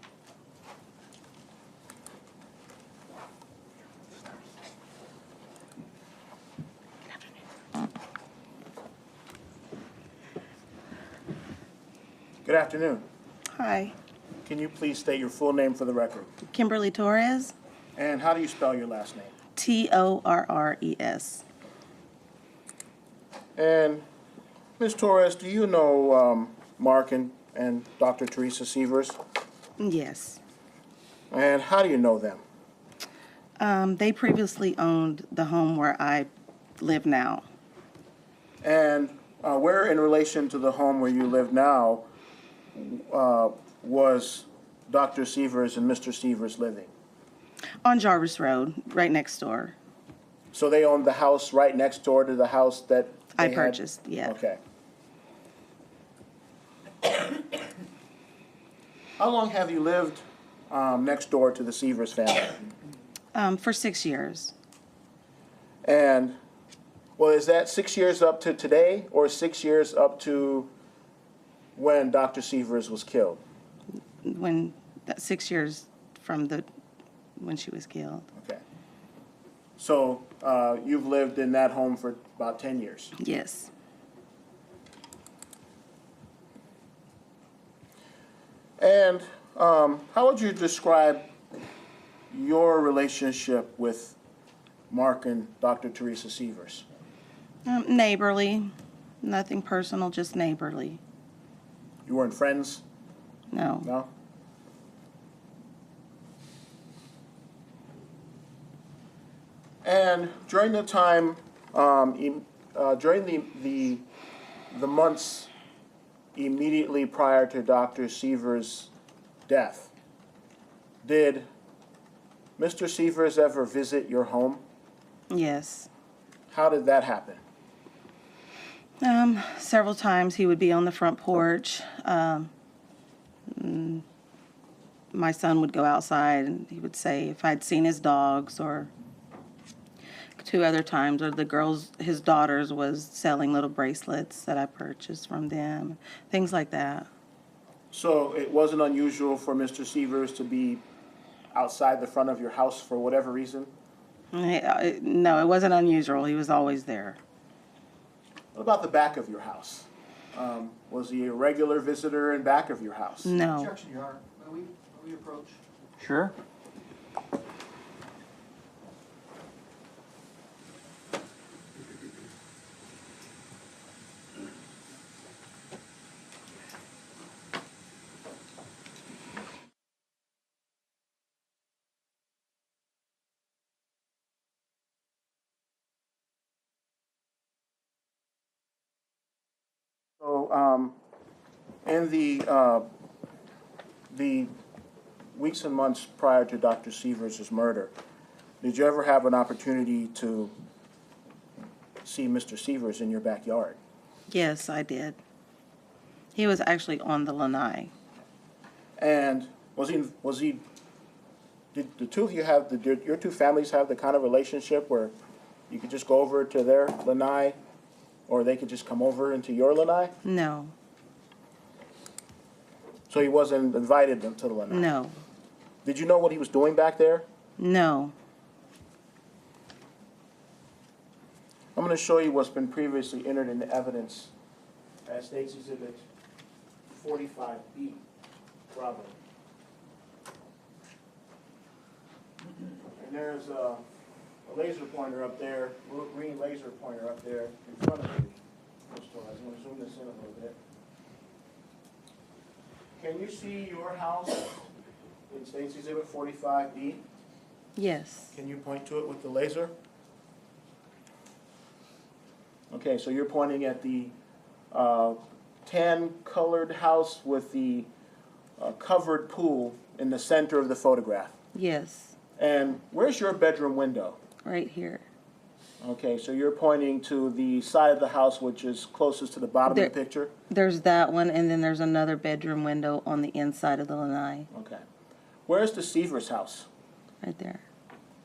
Good afternoon. Hi, Can you please state your full name for the record? Kimberly Torres, And how do you spell your last name? Torres. And Ms. Torres, do you know Mark and Dr. Teresa Sievers? Yes. And how do you know them? They previously owned the home where I live now. And where in relation to the home where you live now was Dr. Sievers and Mr. Sievers living? On Jarvis Road, right next door. So they owned the house right next door to the house that I they had? purchased, yeah. Okay. How long have you lived next door to the Sievers family? For 6 years. And, well, is that 6 years up to today or 6 years up to when Dr. Sievers was killed? 6 years from when she was killed. Okay. So you've lived in that home for about 10 years. Yes. And how would you describe your relationship with Mark and Dr. Teresa Sievers? Neighborly. Nothing personal, just neighborly. You weren't friends? No. No? And during the time, during the months immediately prior to Dr. Sievers' death, did Mr. Sievers ever visit your home? Yes. How did that happen? Several times he would be on the front porch. My son would go outside and he would say if I'd seen his dogs, or 2 other times, or his daughters was selling little bracelets that I purchased from them, things like that. So it wasn't unusual for Mr. Sievers to be outside the front of your house for whatever reason? No, it wasn't unusual. He was always there. What about the back of your house? Was he a regular visitor in back of your house? No. Objection, Your Honor. May we approach? Sure. So, in the weeks and months prior to Dr. Sievers' murder, did you ever have an opportunity to see Mr. Sievers in your backyard? Yes, I did. He was actually on the Lanai. And did the two of you did your two families have the kind of relationship where you could just go over to their lanai, or they could just come over into your lanai? No. So he wasn't invited to the lanai? No. Did you know what he was doing back there? No. I'm going to show you what's been previously entered into evidence as State's Exhibit 45B. Bravo. And there's a laser pointer up there, a little green laser pointer up there in front of you. I'm going to zoom this in a little bit. Can you see your house in State's Exhibit 45B? Yes. Can you point to it with the laser? Okay, so you're pointing at the tan-colored house with the covered pool in the center of the photograph. Yes, And where's your bedroom window? right here. Okay, so you're pointing to the side of the house which is closest to the bottom There- of the picture? There's that one, and then there's another bedroom window on the inside of the lanai, Okay. Where's the Sievers house? right there.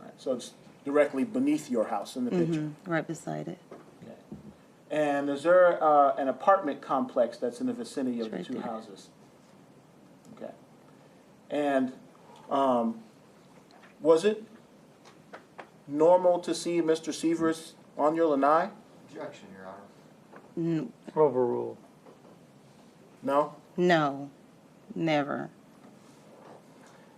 Right, so it's directly beneath your house in the picture. Right beside it. Okay. And is there an apartment complex that's in the vicinity of It's the right two there. houses? Okay. And was it normal to see Mr. Sievers on your lanai? Objection, Your Honor. Overruled. No? No, never.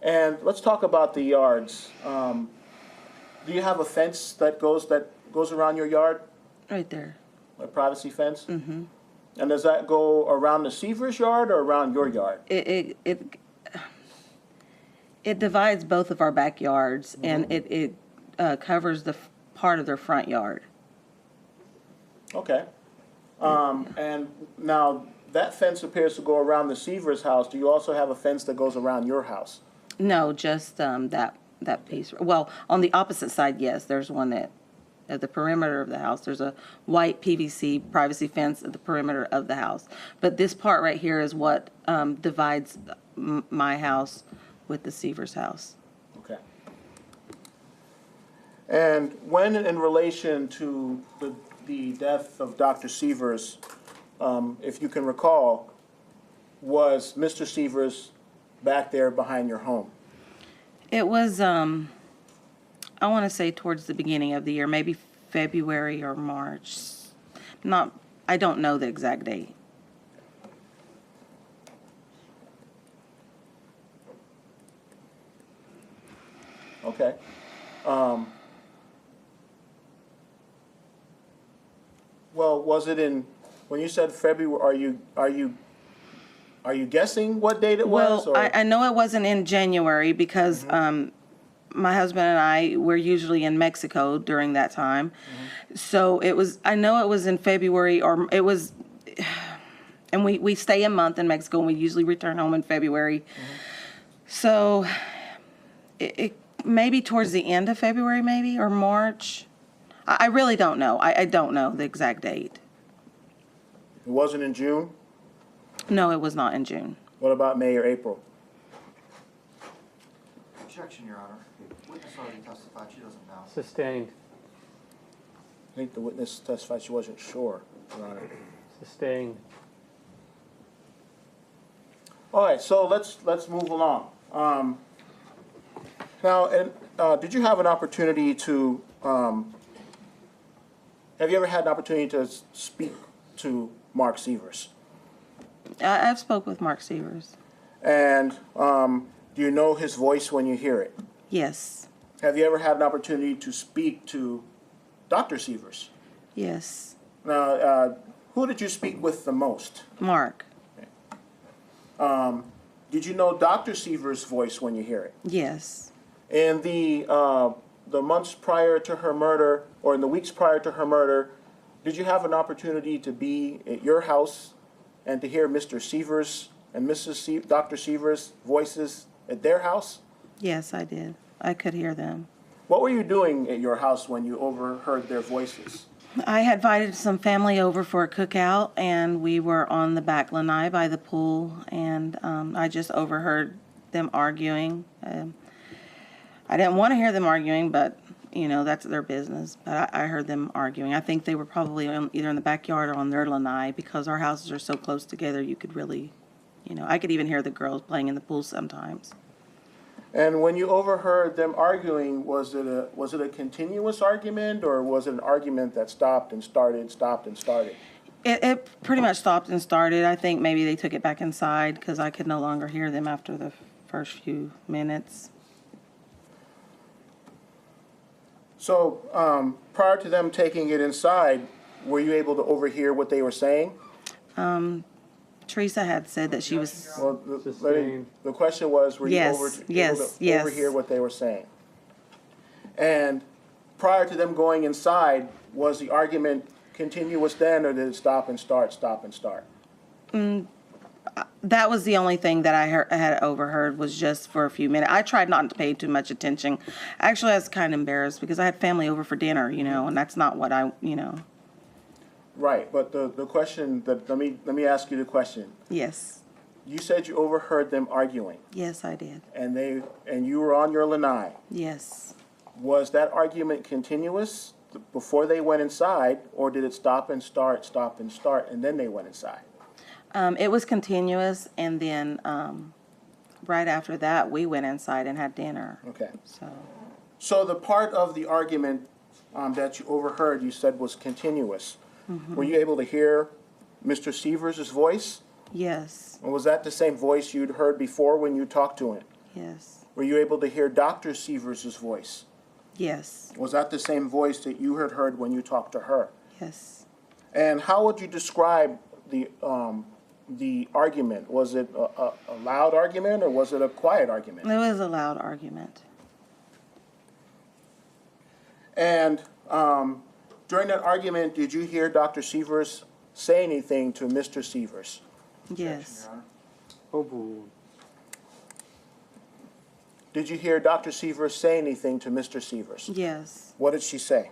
And let's talk about the yards. Do you have a fence that goes around your yard, Right there. a privacy fence? Mm-hmm. And does that go around the Sievers' yard or around your yard? It divides both of our backyards, and it covers the part of their front yard. Okay. And now that fence appears to go around the Sievers' house. Do you also have a fence that goes around your house? No, just that piece. Well, on the opposite side, yes, there's one that at the perimeter of the house. There's a white PVC privacy fence at the perimeter of the house. But this part right here is what divides my house with the Seaver's house. Okay. And when in relation to the death of Dr. Sievers, if you can recall, was Mr. Sievers back there behind your home? It was, I want to say towards the beginning of the year, maybe February or March. I don't know the exact date. Okay. Well, was it when you said February, are you guessing what date it was? Well, I know it wasn't in January because my husband and I were usually in Mexico during that time. So I know it was in February, or it was, and we stay a month in Mexico, and we usually return home in February. So it maybe towards the end of February, maybe, or March. I really don't know. I don't know the exact date. It wasn't in June? No, it was not in June. What about May or April? Objection, Your Honor. Witness already testified, she doesn't know. Sustained. I think the witness testified she wasn't sure, Your Honor. Sustained. All right, so let's move along. Now, did you have an opportunity to? Have you ever had an opportunity to speak to Mark Sievers? I've spoke with Mark Seavers. And do you know his voice when you hear it? Yes. Have you ever had an opportunity to speak to Dr. Sievers? Yes. Now, who did you speak with the most? Mark. Did you know Dr. Sievers' voice when you hear it? Yes. In the months prior to her murder, or in the weeks prior to her murder, did you have an opportunity to be at your house and to hear Mr. Sievers and Dr. Sievers' voices at their house? Yes, I did. I could hear them. What were you doing at your house when you overheard their voices? I had invited some family over for a cookout, and we were on the back lanai by the pool, and I just overheard them arguing. I didn't want to hear them arguing, but, that's their business. But I heard them arguing. I think they were probably either in the backyard or on their lanai, because our houses are so close together, you could really, I could even hear the girls playing in the pool sometimes. And when you overheard them arguing, was it a continuous argument, or was it an argument that stopped and started, stopped and started? It pretty much stopped and started. I think maybe they took it back inside because I could no longer hear them after the first few minutes. So prior to them taking it inside, were you able to overhear what they were saying? Teresa had said that she was. Well, Sustained. the question was, were you Yes, able yes, to yes. overhear what they were saying? And prior to them going inside, was the argument continuous then, or did it stop and start, stop and start? That was the only thing that I had overheard, was just for a few minutes. I tried not to pay too much attention. Actually, I was kind of embarrassed because I had family over for dinner, and that's not what Right, but the question that, let me ask you the question. Yes. You said you overheard them arguing, Yes, I did. and you were on your lanai. Yes. Was that argument continuous before they went inside, or did it stop and start, and then they went inside? It was continuous, and then right after that, we went inside and had dinner. Okay. So, The part of the argument that you overheard, you said was continuous. Were you able to hear Mr. Sievers' voice? yes, Or was that the same voice you'd heard before when you talked to him? yes, Were you able to hear Dr. Sievers' voice? yes, Was that the same voice that you had heard when you talked to her? yes. And how would you describe the argument? Was it a loud argument, or was it a quiet argument? It was a loud argument. And during that argument, did you hear Dr. Sievers say anything to Mr. Sievers? Yes, Did you hear Dr. Sievers say anything to Mr. Sievers? yes. What did she say?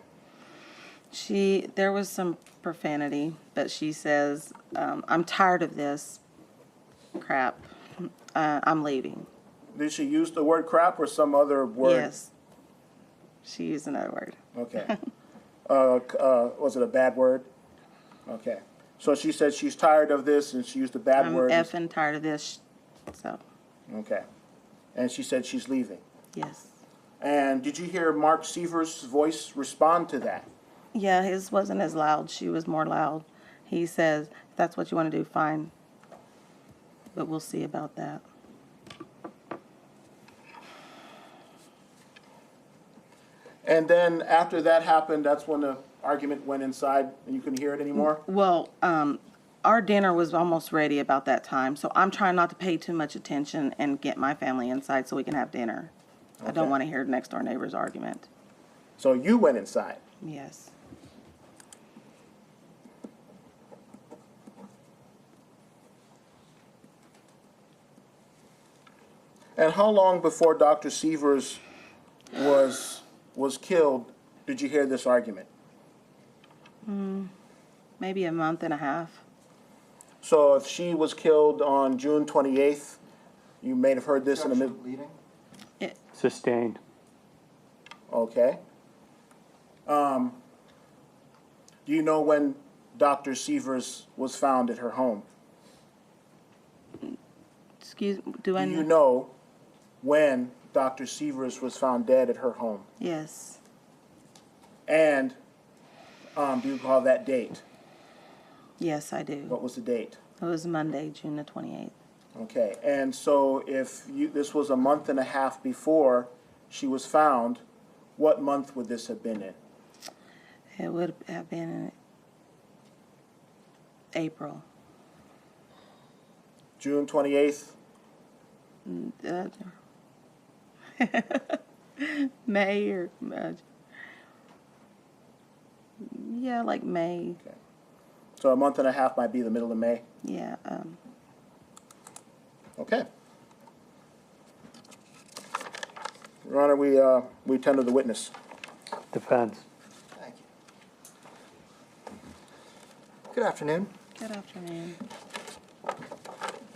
There was some profanity, but she says, I'm tired of this crap. I'm leaving. Did she use the word crap or some other word? Yes. She used another word. Okay. Was it a bad word? Okay. So she said she's tired of this, and she used a bad I'm word. effing tired of this. So, Okay. And she said she's leaving. yes. And did you hear Mark Sievers' voice respond to that? Yeah, his wasn't as loud. She was more loud. He says, if that's what you want to do, fine. But we'll see about that. And then after that happened, that's when the argument went inside and you couldn't hear it anymore? Well, our dinner was almost ready about that time, so I'm trying not to pay too much attention and get my family inside so we can have dinner. I don't Okay. want to hear next door neighbor's argument. So you went inside. Yes. And how long before Dr. Sievers was killed did you hear this argument? Maybe a month and a half. So if she was killed on June 28th, you may have heard this in the mid. Bleeding? Sustained. Okay. Do you know when Dr. Sievers was found at her home? Excuse, do I Do you know? know when Dr. Sievers was found dead at her home? Yes. And do you recall that date? Yes, I do. What was the date? It was Monday, June the 28th. Okay, and so if this was a month and a half before she was found, what month would this have been in? It would have been in April. June 28th? May or yeah, like May. Okay. So a month and a half might be the middle of May? Yeah. Okay. Your Honor, we tender the witness. Defense. Thank you. Good afternoon. Good afternoon.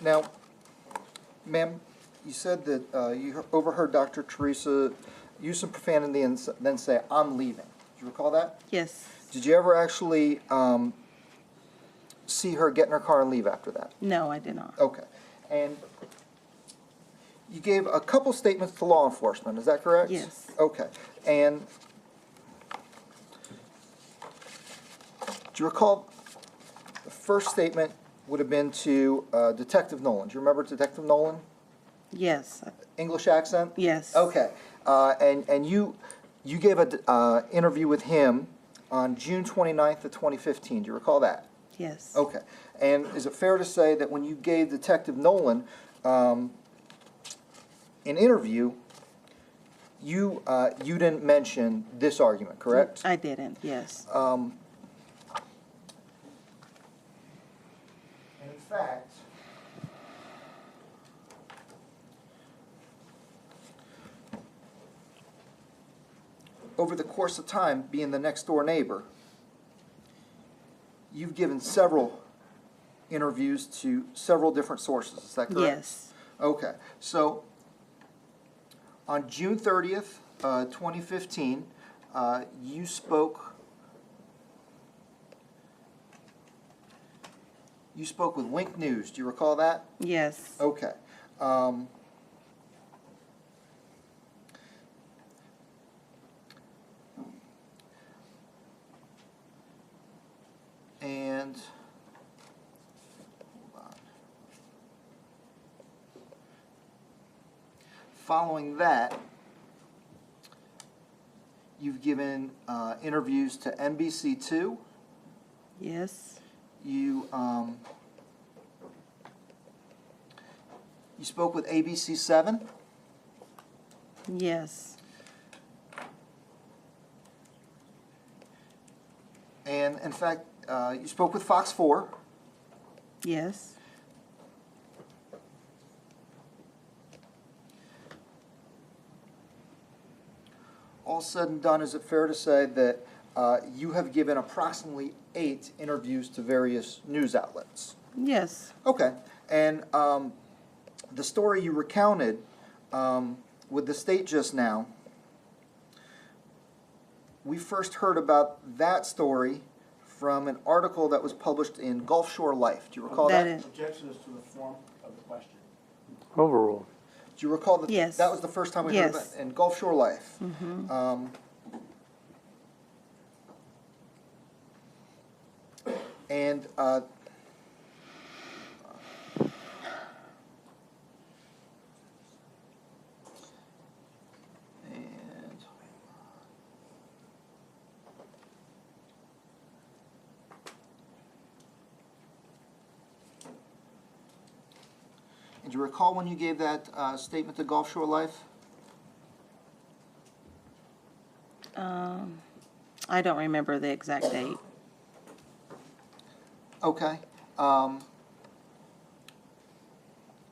Now, ma'am, you said that you overheard Dr. Teresa use some profanity and then say, "I'm leaving." Do you recall that? Yes. Did you ever actually see her get in her car and leave after that? No, I did not. Okay. And you gave a couple statements to law enforcement, is that correct? Yes. Okay. And do you recall the first statement would have been to Detective Nolan? Do you remember Detective Nolan? Yes. English accent? Yes. Okay. And you gave an interview with him on June 29th of 2015. Do you recall that? Yes. Okay. And is it fair to say that when you gave Detective Nolan an interview, you didn't mention this argument, correct? I didn't. Yes. And in fact, over the course of time, being the next door neighbor, you've given several interviews to several different sources, is that correct? Yes. Okay, so on June 30th, 2015, you spoke with Wink News. Do you recall that? Yes. Okay. And hold on. Following that, you've given interviews to NBC2. Yes. You spoke with ABC7. Yes. And in fact, you spoke with Fox 4. Yes. All said and done, is it fair to say that you have given approximately 8 interviews to various news outlets? Yes. Okay. And the story you recounted with the state just now, we first heard about that story from an article that was published in Gulf Shore Life. Do you recall that? That is- Objection is to the form of the question. Overruled. Do you recall that? Yes. That was the first time we heard Yes. that in Gulf Shore Life. And do you recall when you gave that statement to Gulf Shore Life? I don't remember the exact date. Okay.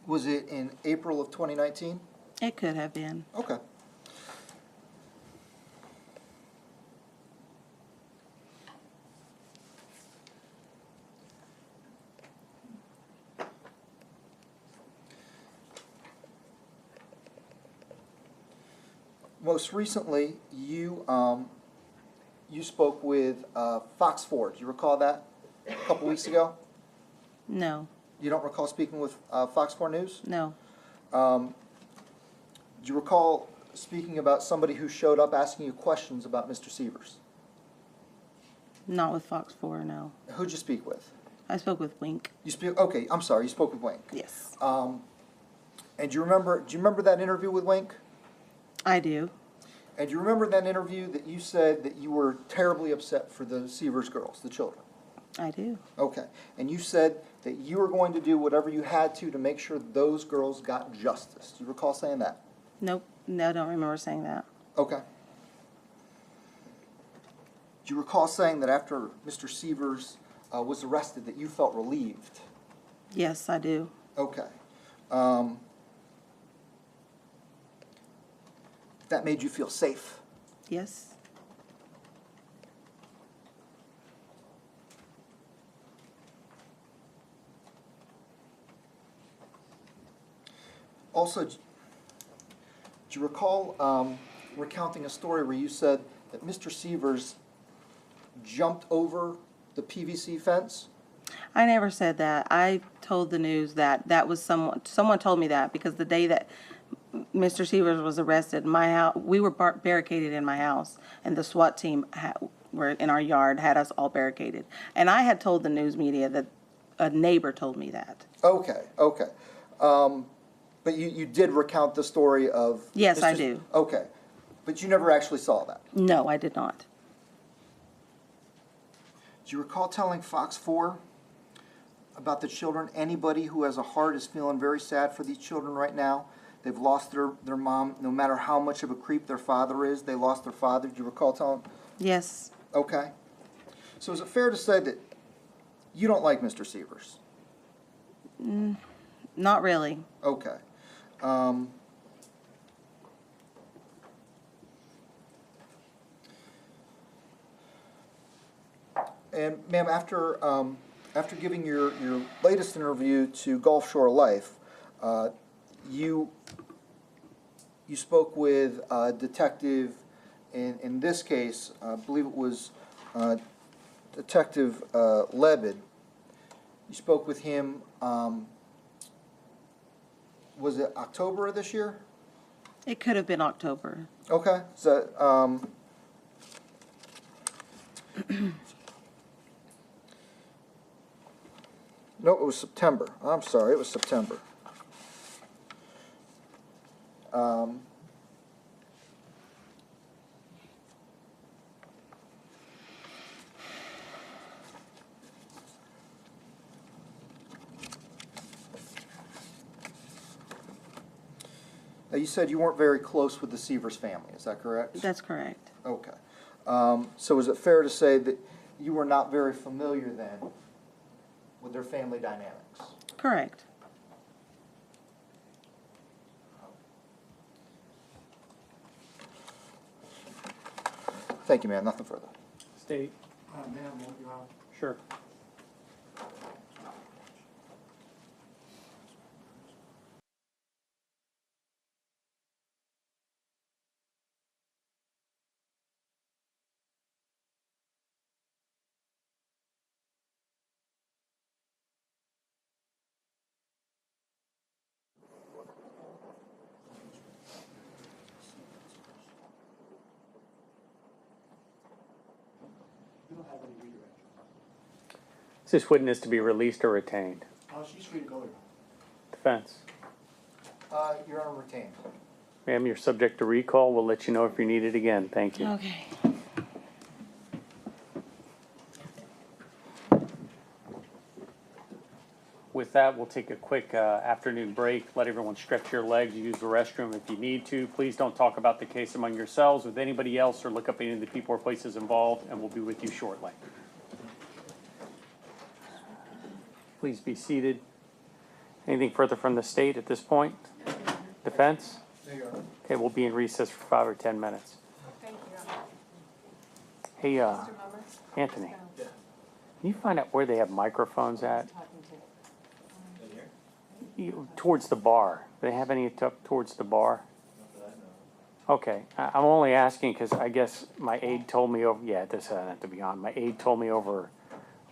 Was it in April of 2019? It could have been. Okay. Most recently, you spoke with Fox 4. Do you recall that a couple weeks ago? No. You don't recall speaking with Fox 4 News? No. Do you recall speaking about somebody who showed up asking you questions about Mr. Sievers? Not with Fox 4, no. Who'd you speak with? I spoke with Wink. Okay, I'm sorry, you spoke with Wink. Yes. And do you remember that interview with Wink? I do. And do you remember that interview that you said that you were terribly upset for the Seavers girls, the children? I do. Okay. And you said that you were going to do whatever you had to make sure those girls got justice. Do you recall saying that? Nope. No, I don't remember saying that. Okay. Do you recall saying that after Mr. Sievers was arrested that you felt relieved? Yes, I do. Okay. That made you feel safe? Yes. Also, do you recall recounting a story where you said that Mr. Sievers jumped over the PVC fence? I never said that. I told the news that was someone told me that because the day that Mr. Seavers was arrested, my house, we were barricaded in my house, and the SWAT team were in our yard, had us all barricaded. And I had told the news media that a neighbor told me that. Okay, okay. But you did recount the story of... Yes, I do. Okay. But you never actually saw that? No, I did not. Do you recall telling Fox 4 about the children? Anybody who has a heart is feeling very sad for these children right now. They've lost their mom. No matter how much of a creep their father is, they lost their father. Do you recall telling? Yes. Okay. So is it fair to say that you don't like Mr. Sievers? Not really. Okay. And ma'am, after giving your latest interview to Gulf Shore Life, you spoke with a detective, in this case, I believe it was Detective Lebed. You spoke with him, was it October of this year? It could have been October. Okay, so, no, it was September. I'm sorry, it was September. Now, you said you weren't very close with the Sievers family, is that correct? That's correct. Okay. So is it fair to say that you were not very familiar then with their family dynamics? Correct. Thank you, ma'am. Nothing further. State. Sure. Is this witness to be released or retained? She's free to go here. Defense. Your Honor, retained. Ma'am, you're subject to recall. We'll let you know if you're needed again. Thank you. Okay. With that, we'll take a quick afternoon break. Let everyone stretch your legs, use the restroom if you need to. Please don't talk about the case among yourselves with anybody else or look up any of the people or places involved, and we'll be with you shortly. Please be seated. Anything further from the state at this point? Defense? Okay, we'll be in recess for 5 or 10 minutes. Thank you. Hey, Anthony, can you find out where they have microphones at? Towards the bar. Do they have any towards the bar? Okay, I'm only asking because I guess my aide told me over, yeah, this doesn't have to be on. My aide told me over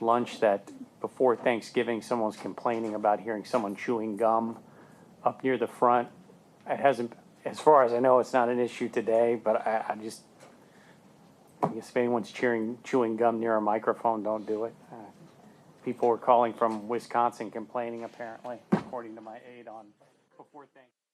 lunch that before Thanksgiving, someone was complaining about hearing someone chewing gum up near the front. It hasn't, as far as I know, it's not an issue today, but I guess if anyone's chewing gum near a microphone, don't do it. People were calling from Wisconsin complaining, apparently, according to my aide on before Thanksgiving.